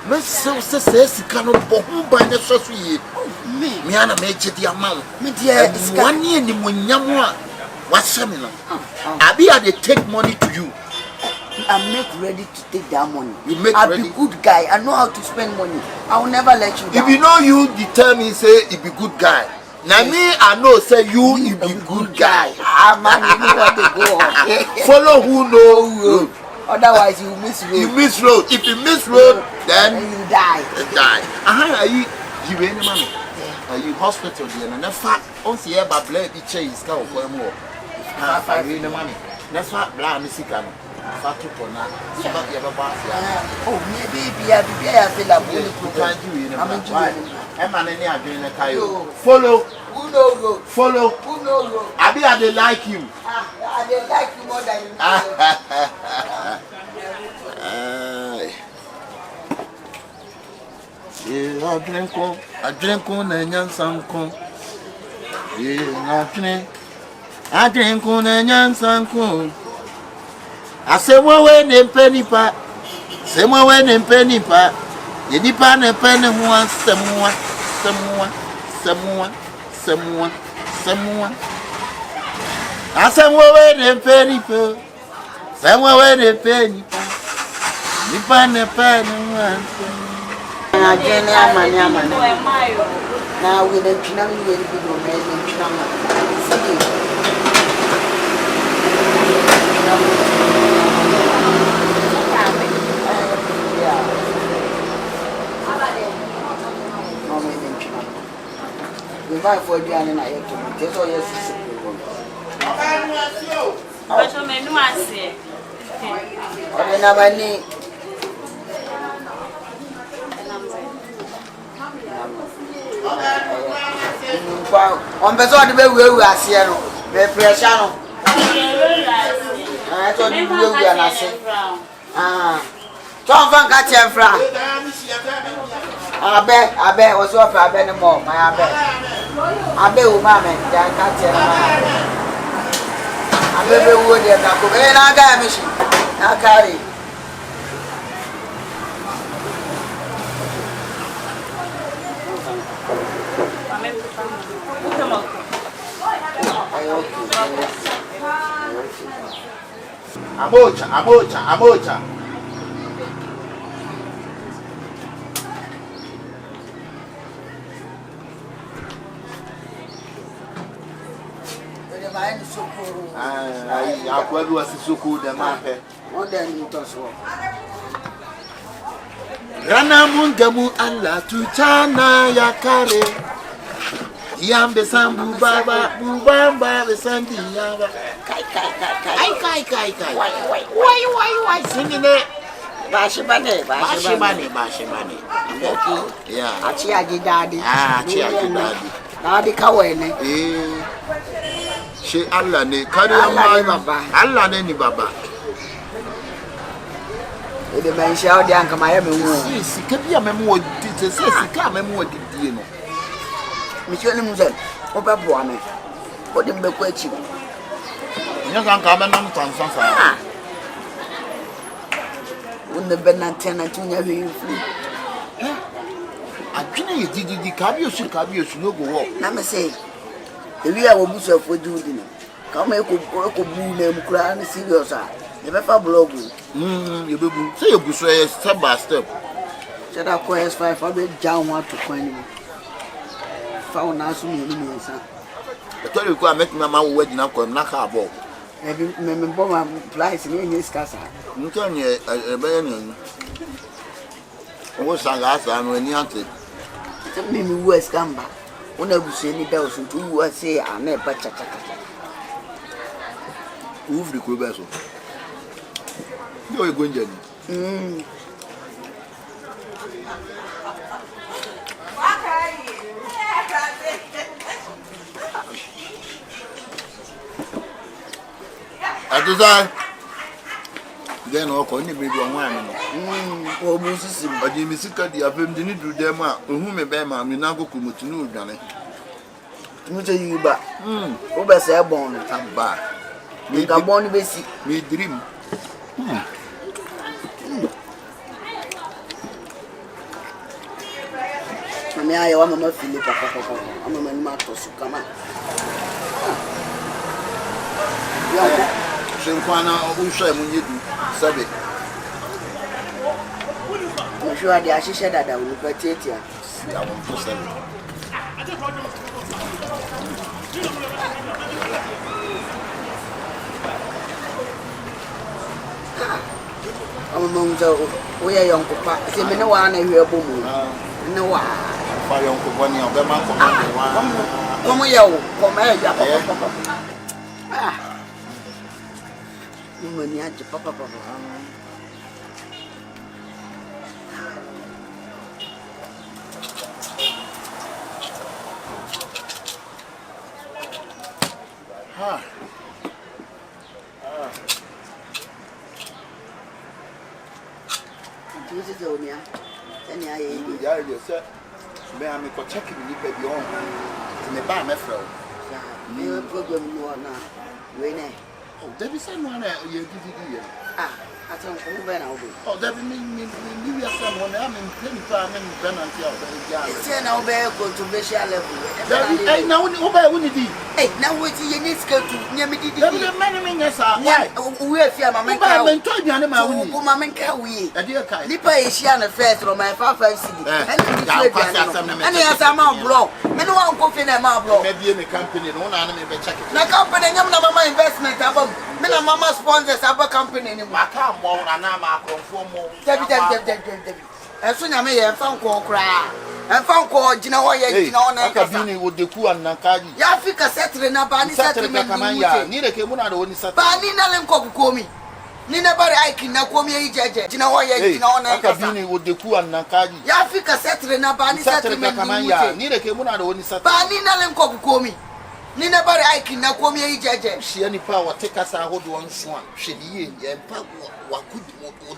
me se sika no bo hu ba ne so so ye me ana me je di ama o me dia sika wani ni monyam a wa shame no abi I dey take money to you. I'm not ready to take that money. I'll be good guy. I know how to spend money. I will never let you down. If you know you determine say you be good guy, Now me, I know say you be good guy. Man, you know what they go on. Follow who know road. Otherwise, you miss road. You miss road. If you miss road, then you die. You die. Are you any money? Are you hospital there? And that's fact. On the air, but blood be changed. Go for more. Are you any money? That's what blind is sick. Fat to corner. So that you have a bath. Oh, maybe I feel like you can't do it. I'm not doing a coyote. Follow. Who knows road? Follow. Who knows road? I they like you. They like you more than you. I drink on and young sanko. I drink on and young sanko. I say, well, when they penny pat, say, well, when they penny pat, you depend a penny one, someone. I said, well, when they penny pat, somewhere when they penny pat, depend a penny one. Now we don't know you will be we buy for the and I have to get all your sister. But you may not say. Or never need. On the side of the way we are seeing, the pressure. I told you we are not saying. Tom Van Catcher Fra. I bet was up a penny more, my bet. I bet, mamma, that catcher. I bet we would have got and I got a machine. I carry. Amocha. I was so cool, the map. More than you toss. Rana mungamu Allah tu chana ya kare. Yambe sambu baba, bubamba besambi yaba. Kai. Why? Singing it. Bashibane. Okay. Yeah. Achiaji daddy. Daddy. Daddy kawene. She Allah ne kari Allah ne ni baba. Ede maisha odi anka maye me wu. Si kabia memo odi se sika memo odi die no. Michoni muzel. Oba bo ame. Odi mbekwa echi. Nya kan ka benam tansansa. Wonne benantena tunya hwe fu. Adwene ye didi kabiosu no go wo. Na me say ewi a wobusu afodi udi no. Ka ma eko bu na mu kura na serious a. Ye be fa blog. Ye bebu. Say you busu step by step. Chada ko S5 abe jam wa to kwan ni. Fa wona aso mi ni nsa. I told you go make my man wedding na ko na ka abo. Ebi me bo ma price ni ni skasa. Nka ni e be ni. Owo sanga asa no ani ante. Se mi West Gamba. Una busu ni da osun tu wa say ana e ba cha. Ufri ko be so. Yo e gonja ni. Aduza. Then o ko ni be do won ami no. O bu sisi. Odi mi sika di afem di ni du dem a ohu me be ma mi na goku mutunu udwane. Mu je yiba. O be se bon no Taba. Mi ga bon ni be si. Mi dream. Mami aye wa mama fili papa. Mama ni ma to su kama. Ya Senkwana unhwe mu nyedu sabe. Mo sure ade ahihye dada wo pa tietia. Ya won to sabe. We are young papa. See me no one here boom. No one. For young company of the man Come here, come here. Ah. You money at papa. This is only yeah, you said, may I make a check in the baby on the bar, my friend. No problem you are now. Winnie. Oh, there is someone you did. Ah, I don't know when I'll be. Oh, that means you are someone I'm in plenty of men, penalty of the it's an over controversial level. Hey, now, who did? Hey, now what you need to near me. There are many minutes. Why? We are fear, Mamma. I'm told you, I'm Mamma. A dear kind. Nippa is she on a fair from my father. And yes, I'm out blow. Men won't go in a marble. Maybe in a company, no enemy be checking. The company, I'm not my investment above. Men and Mamma sponsors our company in Macam, and I'm a conform. Debbie. As soon as I may have found call cry. And found call, you know, Akabini would the coup and Nakadi. Yafika settling up and settlement. Neither came on only set. Banina Lemko call me. Nina Barry Aikin, Nakomi, you know, Akabini would the coup and Nakadi. Yafika settling up and settlement. Neither came on only set. Banina Lemko call me. Nina Barry Aikin, Nakomi, she any power take us out one swan. She and Pag what good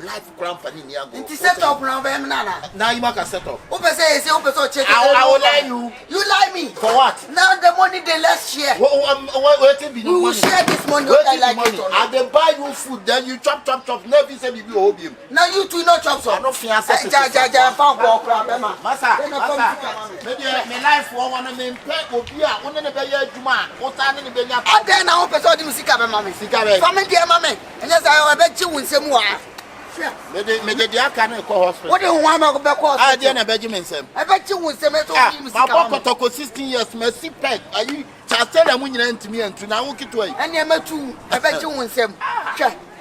life company near. It is set up now, Nana. Now you make a set up. Open says, open so check. I will lie you. You lie me. For what? Now the money they last share. We will share this money. I like it. And they buy you food, then you chop. Never say you obium. Now you two not chop so. I don't fear. Massa. Maybe my life for one of them play will be a one of the bear Juma. What time in the bear? I then I hope I saw the music of mammy. Family, dear mammy. And yes, I bet you in some more. Maybe the Akane hospital. What do you want to go back? I didn't Benjamin. I bet you will say, my 16 years, Mercy Peg. Are you Chastel and when you enter me and to now walk it away? And you're too. I bet you will say,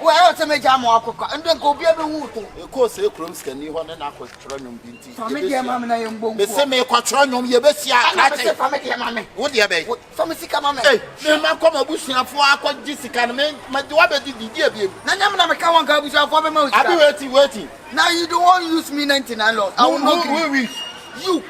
well, to make jam and don't go be able to. Of course, a crumbs can you want an aquatronium binti. Family, dear mammy, I am going to say, me quatronium, you best see. Family, mammy. What do you beg? From Sika mammy. Hey, my come a bush and for aqua Jessica and men, my daughter did the dear baby. Nana, come on, go with your father. I'll be waiting. Now you don't want to use me 99 laws. I will not you.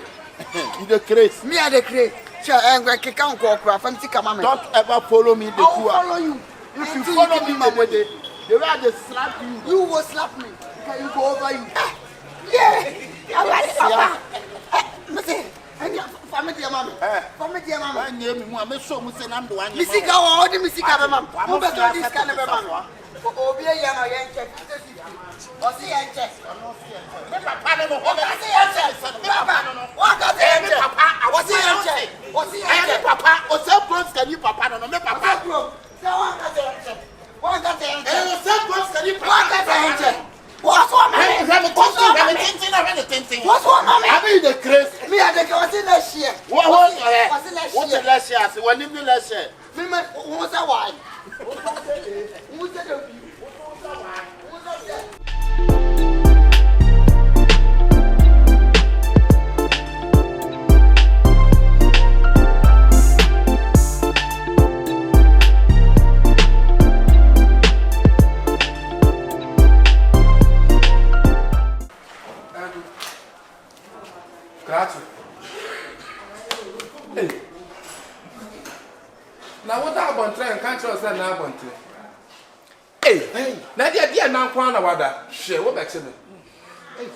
You the craze. Me are the craze. I'm going to count from Sika mammy. Don't ever follow me. I will follow you. If you follow me, my way. The way they slap you, you will slap me. Can you go over you? Yeah. I like it, Papa. Family, dear mammy. Family, dear mammy. I name me. I'm so much and I'm the one. Missy go on the Missy Cabama. Who better this kind of a man? Oh, be a young check. Or see a check. Papa, or some clothes can you, Papa? No, Papa. What got the answer? What's one man? What's one man? I mean the Chris. Me and the girls in last year. What was it last year? So when you last year? What's that why? Who's that? Now what about trying can't trust that now want to? Hey, now dear now corner wada. Share what back to me. Hey.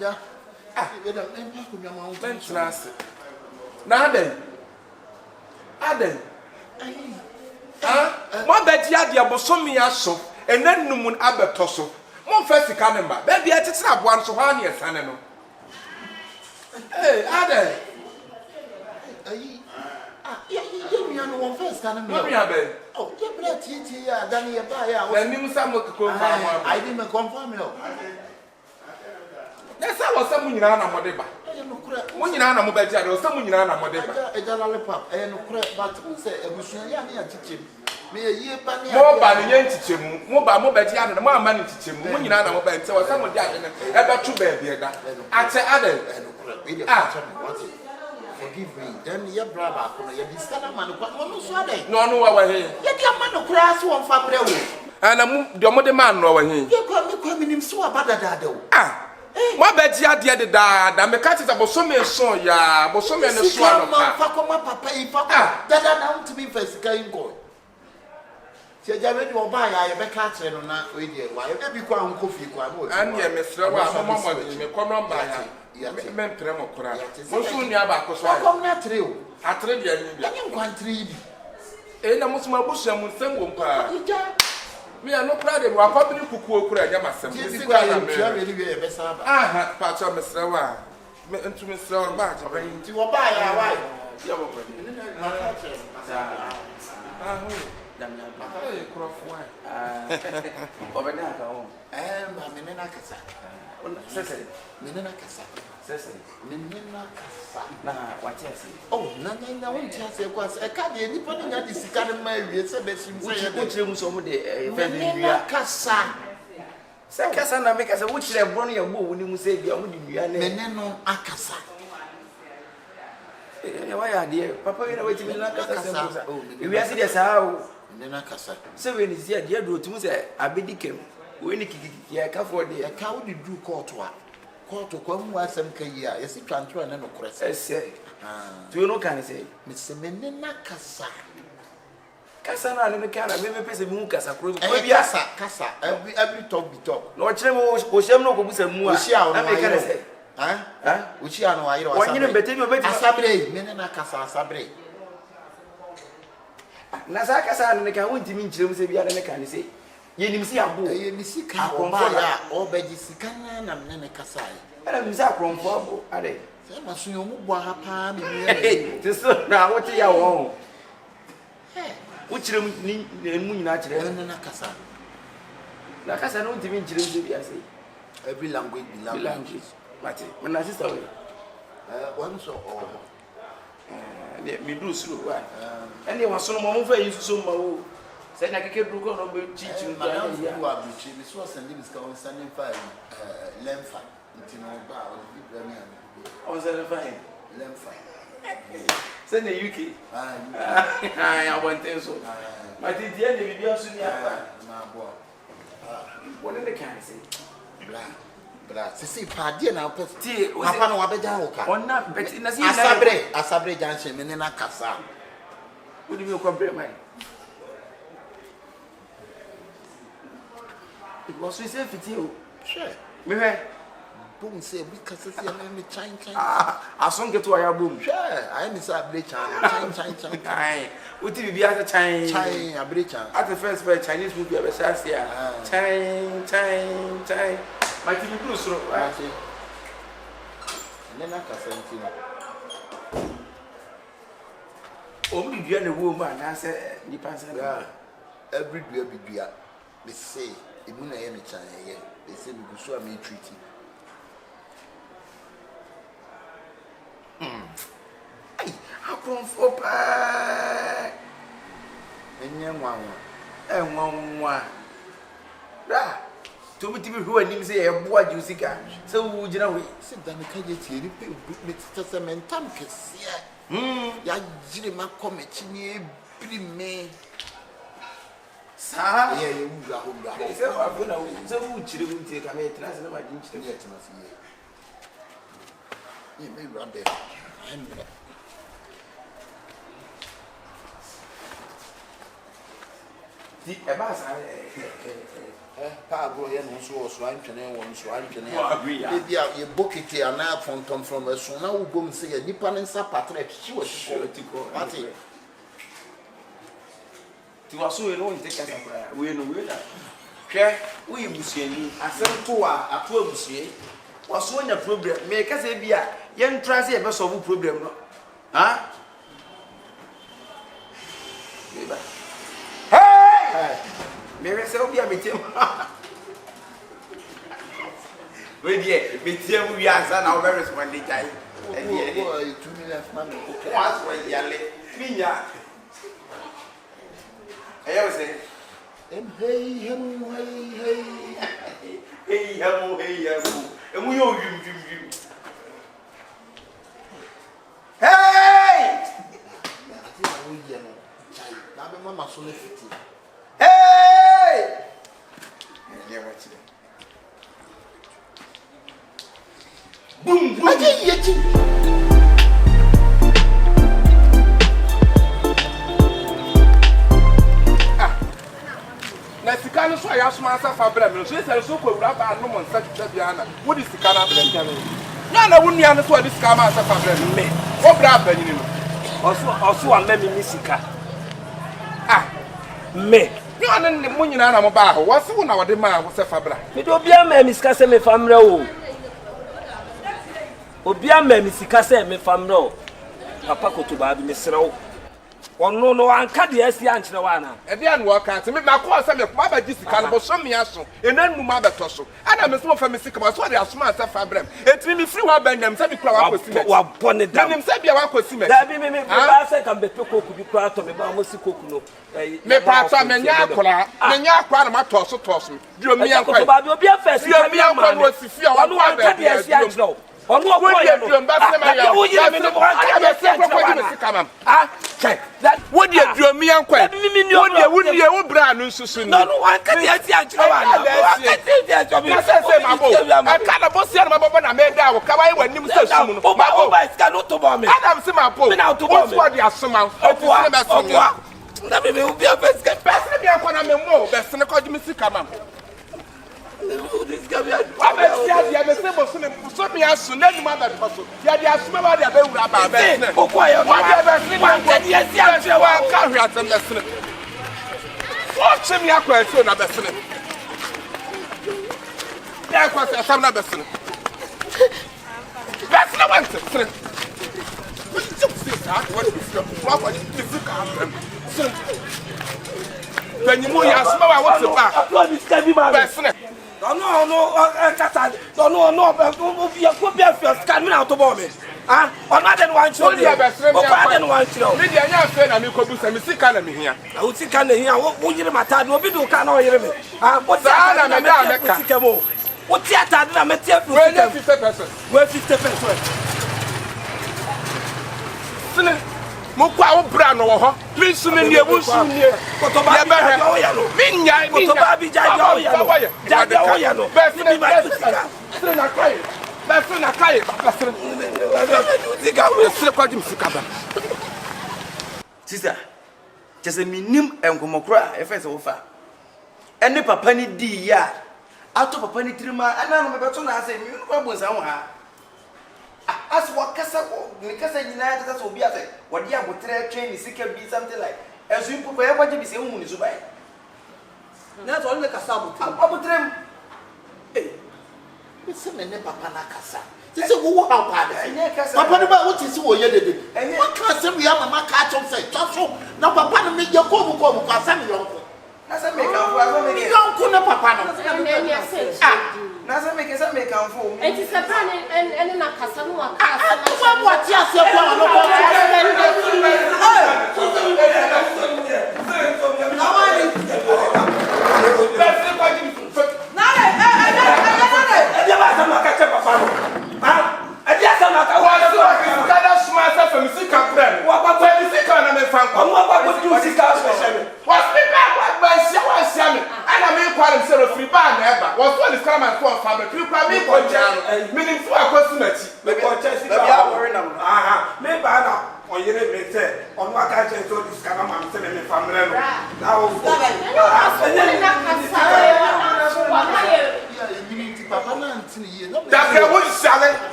Yeah. Now then. Aden. Mo bet ya dia bosom ya so enen numun abetoso. Mo first can number. Baby e tete aboa so ha na yesane no. Hey, Aden. You know one first can number. Oh, you brought TT ya dan ye ba ya. Na nim sam ko confirm. I didn't confirm you. Yes, I was some nyina na mo de ba. When you know about that, or someone you know about that. A lollipop, and but who say a Bushia teach him? Me a year banny. More by the end teach him, more by more better and more money teach him. When you know about it, so someone died about 2 baby. I say, forgive me, then your brother, you're the stand man, no, over here. Yet your man of class one family. And I'm the mother man over here. You call me him so about that. Ah. My bed ya the dad, and the cat is about so many so ya, but so many swallow. Papa, that down to me first going go. She had already buy a back and not with you. Why, every crown coffee, and yeah, Mr. Mamma, you come on by. Men Telemo cry. So soon, Yabako, so I come not through. I trade you quite 3. And I must my bush and will send one pa. Me are no proud of our family who could have myself. Ah, part of Mr. Wa. Into Mr. Batch, to buy our wife. Croft wine. Over now, and Menina Cassa. Cecily, Menina Cassa. Cecily, Menina Cassa. What yes? Oh, nothing. I won't tell you was a can't anybody that is kind married. It's a best in some day. Menina Cassa. Sacasana make us a witch have run your move when you say the only Meneno Acassa. Why are dear Papa? You know, waiting in Acassa. You are serious how. Nenakasa. 7 is here, dear, do to say, I be dickum. When you can for the account, you do court to come once some year. Yes, you can try and no crest. I say, do you know, can I say, Mr. Menakasa Cassana and the can of maybe pay a moon cassa, Cassa, every talk be talk. Lord Chemo, Oshamo, who was a moon, I can say, huh? Which I know I don't better you better Sabre, Menakasa Sabre. Nazaka and the Kawin to mean Jim Sabia and the can say, Yenim see a boy, you see, or Bedisicana and Nenacasai. And I'm Zacron for are they? They must know what happened. Just now, what you are. Which room in Moon Natural and Nacasa. Nacasa don't mean Jim Sabia say. Every language belongs. But when I sister, one so me do slow. And there was some more for you so much. Said I can't go on teach you. You are between Miss Ross and Livis Cowan standing fire. Lemfa, until no bow, I was at a fine. Lemfa. Send the UK. I want to so. But at the end of the also near my boy. What did the can say? See, Paddy now, Petty, Papa, Wabeja, or not, but in a Asabre Junction, Menina Casa. Would you compare mine? It was we say for you. Sure. Me, boom, say, because it's a name, Chine. I song get to our boom. Sure, I am Miss Abridge, Chine. Would you be at a Chine, Abridge? At the first by Chinese movie of a Sassia. Chine. My TV blue so right. And then I can send you. Only the other woman, I said, the person. Every day be beer. They say, it won't any China. They say, we could show me treaty. How come for pie? And young one, and one. To be who and say a boy you see, so would you know, sit down the cage, Mr. Testament, Tomkins, ya Jimmy Comet, me. Sir, yeah, you are so would you take a mate, and I didn't get to see you. You may run there. The Abbas, Pablo, and so swine and one swine and maybe you book it here now from a son. Now go and say a Nippon Sapatre. She was sure to go. To us, we don't take us. We know that. We Monsieur, I sent to a poor Monsieur. Was one a problem. Make us a beer. Young Tracy, a bus of problem. Huh? Maybe so be a meeting. Well, yeah, meet him. We are son of very responding time. 2 million money. What's where you live? Minya. I was saying, hey, and we owe you. Hey! Hey! Boom, boom. Na sikano so ya so mansa fa bra me so se so ko wura ba no mon sa bia na wo di sikana bra ntia na wunua no so di sikama mansa fa bra me wo bra ba nyini no oso a me mi sika me ni ɔne ne mo nyina na mo ba ho wo se wo na wo de ma wo se fa bra me do bia ma mi sika se me famra o obia ma mi sika se me famra o papa kotoba bi me srew ono no anka de asi ankyere wa na e bia no waka te me ma ko se me ma ba gi sika no bo so me aso enan mu ma beto so ana me so fa me sika ma so de aso ma sa fa bra etimi me free wa ba nyam se me kura wa kosi me wa bone da nim se bia wa kosi me da bi me ba se kan beto koku bi kura to me ba mo si koku no me pa to me nya akora na ma to so dio mi an kwa ba bi obi afesi dio mi an kwa no si fi a wa no anka de asi ankyere onu obo ya no wo yire me no anka de asi ankyere check that what you do me an kwa what you wo bra no susu ni no anka de asi ankyere wa na anka de asi ankyere say ma bo anka na bo sia na ma bo na me da wo ka wa wa nim so sumu no ma bo ba ska no to bo me adam se ma bo what's what the asoma o ti se me so na me obi afeska person bi akwa na me mo be se ne ko ji me sika mam this guy be ya be se bo so me asu na ni ma be so ya di asu me ba dia be wura ba be ne o kwa ya wa dia be se ni anka de asi ankyere wa ka hwe atem be se ne o che me akwa ese na be se ne ya kwa se asam na be se ne be se ne want se ne when you move your small what's the back? No, Kata, no, you could be a first coming out of me. Ah, or not than one show. One show. Maybe I am saying I'm going to see Canada here. I would see Canada here. What you my time? No, we do cannot hear me. What's that? I'm a what's that? I'm a 50%. Where 50%? Mokwa wo bra no ho please me nie wo su nie kotoba bi ja wo ya no minya kotoba bi ja wo ya no ja wo ya no be se ba se na kai be se na kai ba se diga wo se kwa dim sika ba sister chese minim enkomokra e fe se wo fa ene papa ni di ya ato papa ni tirima ana no me beto na ase mi no kwa bonsa ho ha as wakasa ni kasa nyina ya tata obi ase wodi abotre train sika bi something like esu impo ya kwaje bi se hu ni so bai na to le kasa abotre se me ne papa na kasa ti se wo ha pa da papa ne ba wo ti se wo ye dede wo ka se mi ya mama ka chom se tofo na papa ne me je ko mu ka se mi yonko na se me ka fo me yonko na papa no na se me ka fo enti se pa ne na kasa no akasa na so mo ti ase kwa no ko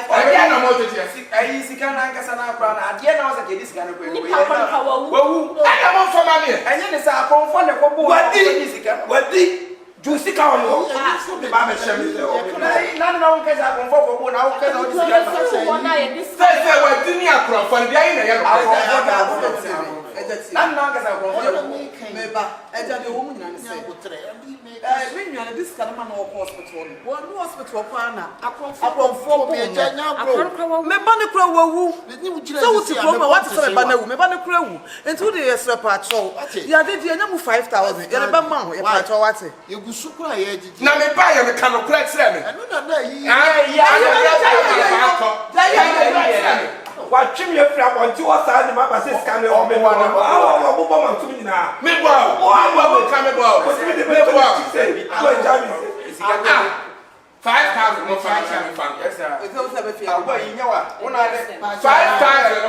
I don't know what it is. I see can I get an brown idea now as a kid is going to go. I am for money. And then it's a confound the couple. What did Juicy cow? The Baba Shem. None of us are comfortable now because of this. Say, what did you have from the island? None of us are comfortable. The woman and say, when you are this kind of man or hospital, one hospital partner, upon 4 years, what is a banner, Mebana Crow, and 2 days patrol. You did the number 5,000, you're a bamma, you're patrol, what's it? You go super. Now, me buy a kind of crack salmon. What trim your flap on 2 sides of my basis can be on me. Oh, to me now. Me, well, come about. What's the me? 5,000 more fun. Yes, sir. It's also a few. You know what? 5,000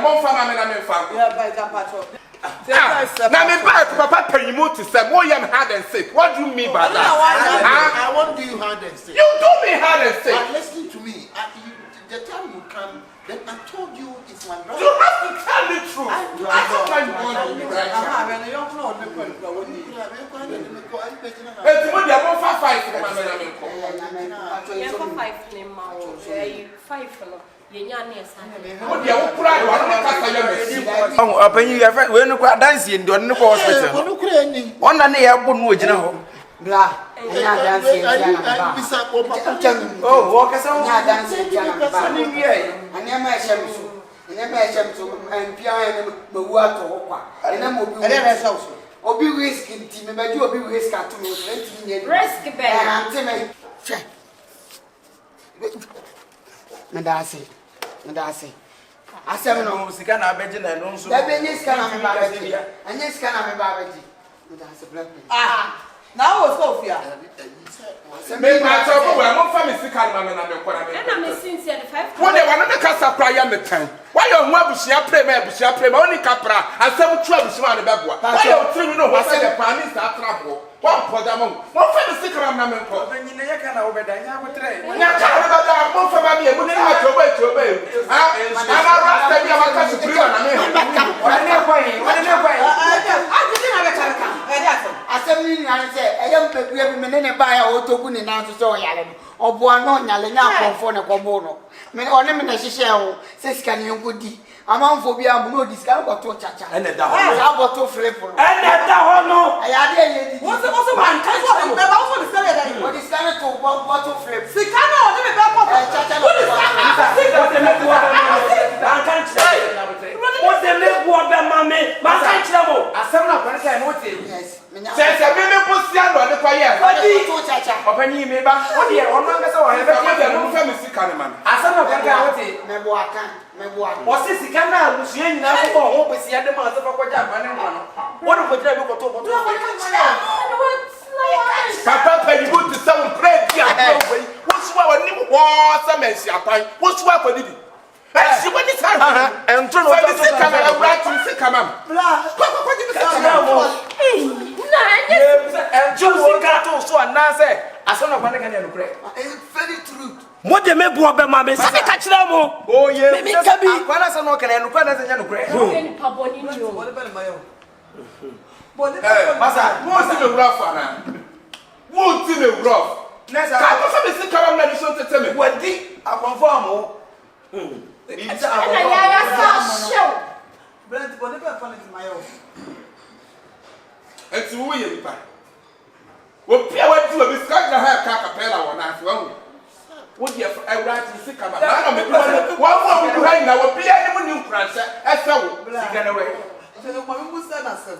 more fun. I'm in fun. Yeah, by the patrol. Now, me back, Papa, pay you more to say more young hard and sick. What do you mean by that? I won't do you hard and sick. You do me hard and sick. But listen to me. The time you come, then I told you it's my brother. You have to tell the truth. I don't mind going right now. It's more than 5 Blah, dancing. Oh, walk us on. Dancing. I never shall and piano, but work or and then will be also. Or be risking team, but you will be risk at 20 Risk bear. Madasi. I said, no, can I bet you that no, so that Benis can have a baby, and yes, can have a baby. Ah. Now was Sophia. Make my trouble where I'm family sick and I'm missing 5. When they want to cast a prayer in the time. Why your mother shall play, only capra, and some trouble on the back. Why you three know what said the prime minister trouble? One for them, one family sick and I'm in the Yakan over there. Now, one for me, wouldn't have to wait to obey. I'm a rasta, you have a country to I said, I am a buyer or token in answer to Yalen or Buano Yalena for a combono. Men ornament shell says, can you good D? Among phobia, blue discount or to chacha. And the bottle flip. And that no. I had what's the also one? What is that to bottle flip? Sicano, what's the name of the mammy? My country, I said, I'm not yes. Says a million position on the fire. Open you, maybe. Oh, dear, on my so I have a family sick animal. I said, I'm not going to what's this? Can I was saying now for hope is the other master for what I'm what would you look at? Papa, you go to some great what's what new war, some and what's what for it? She went this time and turn on the camera right to the camera. And Josie got also and now say, I saw no one again in the break. It's very true. What they may go about my miss, I catch them. Oh, yeah, maybe can be one as a knock and no kind of a break. What about my own? What's the rough one? What's in the rough? Next, I was a camera medicine to tell me what deep I conform. It's a show. But whatever fun is my own. It's weird. Well, Pierre went to a biscuit and have Acapella one as well. Would you have right to see come? I don't know. One more behind now, Pierre, when you crash, as so, get away. So, my mother said, I said,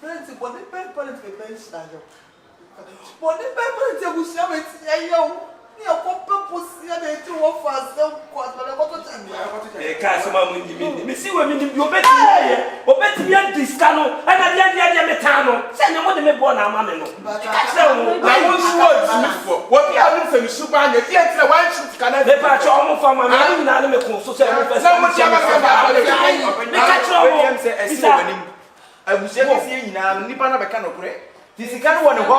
Plenty, what the paper is the bench style. What the paper is the bush, yo. You are pussy and they two of us, so what I can't see women in your bed. Or better be at this canoe, and I did Metano. Send them what they may born our mamma. What we are looking for, super, and yet the one should cannot be patch almost from my man, and I'm a cool social. I was just saying, Nipana Bacano, Ti sika no wɔ ne hɔ.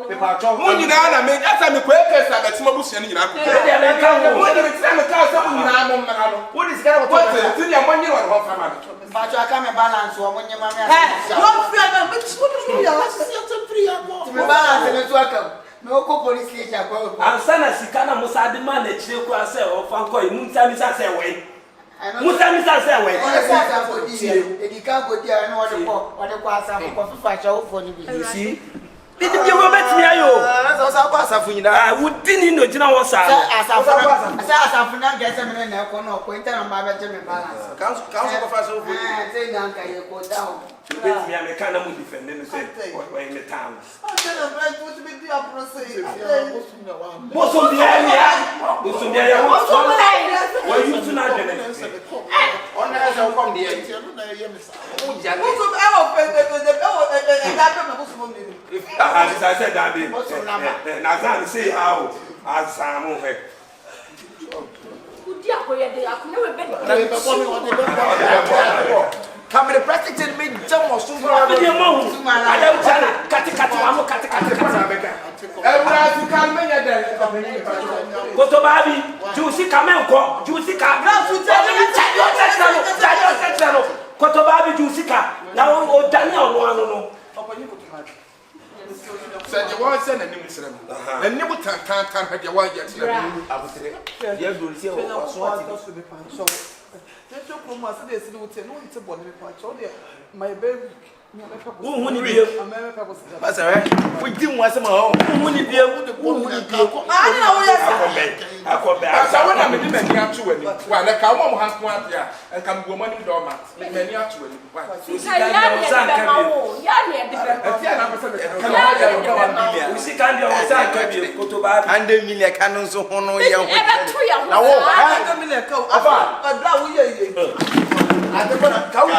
Pepa cho. Mo nyina na me asa me kweke sa be timo busia nyina ko. E dey me ka wo. Mo nyina tira me ka sa mo nyina mo mmara no. Wo di sika no What ti dia mo nyina wɔ hɔ fama. Ba cho aka me balance wo mo nyema me asa. No fear na me tu ya last year to free abo. Ti me balance me tu aka. Me ko police station kwa. Ansa na sika na Musa de man na chire kwa se o fa nko yi Musa mi sa se we. Musa mi sa se we. Esa ko di e di ka go di na wo de ko asa ko fifa cha wo fo ni bi. You see? Bidi bi wo betimi ayo. Sa kwa asafu nyina. Ah, wo di ni no gina wo sa. Asafu na gese me na ko no ko inter na ma be me balance. Council ko fa so fo. Say na nka ye ko down. Betimi am ka na mu defend no say we in the town. I tell them right what be do apro say. Boso bia ya. Boso bia ya. Wo you to na dwene. On na say come there. O ja. Boso e o pe e da pe me boso mo ni. As I said that be. Na zan say how asamu he. Udi akoye de akonya we be. Na be ko mi won de. Kamera practice me jam was so far. Abi de mo. Ada uchana kati wa mo kati. Ebra ti kan me nya de. Koto babi, juicy kamenko, juicy ka. Na su chayo. Koto babi juicy ka. Na o Daniel no anu no. Said you want send a new Muslim. And never tan had your wife yet. You do see what so. Let your promise this with no it's a body my baby. Who ni bi? America was. Pastor, we didn't want some home. Who ni bi? Who ni bi? I know yes. Akobe. Asa wona me di mani atu wani. Wa na ka wo mo hanko atia. En ka mbo mani do ma. Mani atu wani. Sika ya ni be ma wo. Ya ni de be. Atia na pese me. We see kan dia o san ka bi koto babi. Ande million kan so ho no ye ho. E be tu ya ho. Na wo. Ha ka million ka. Afa. Adra wo ye ye. Ade bona ka wo.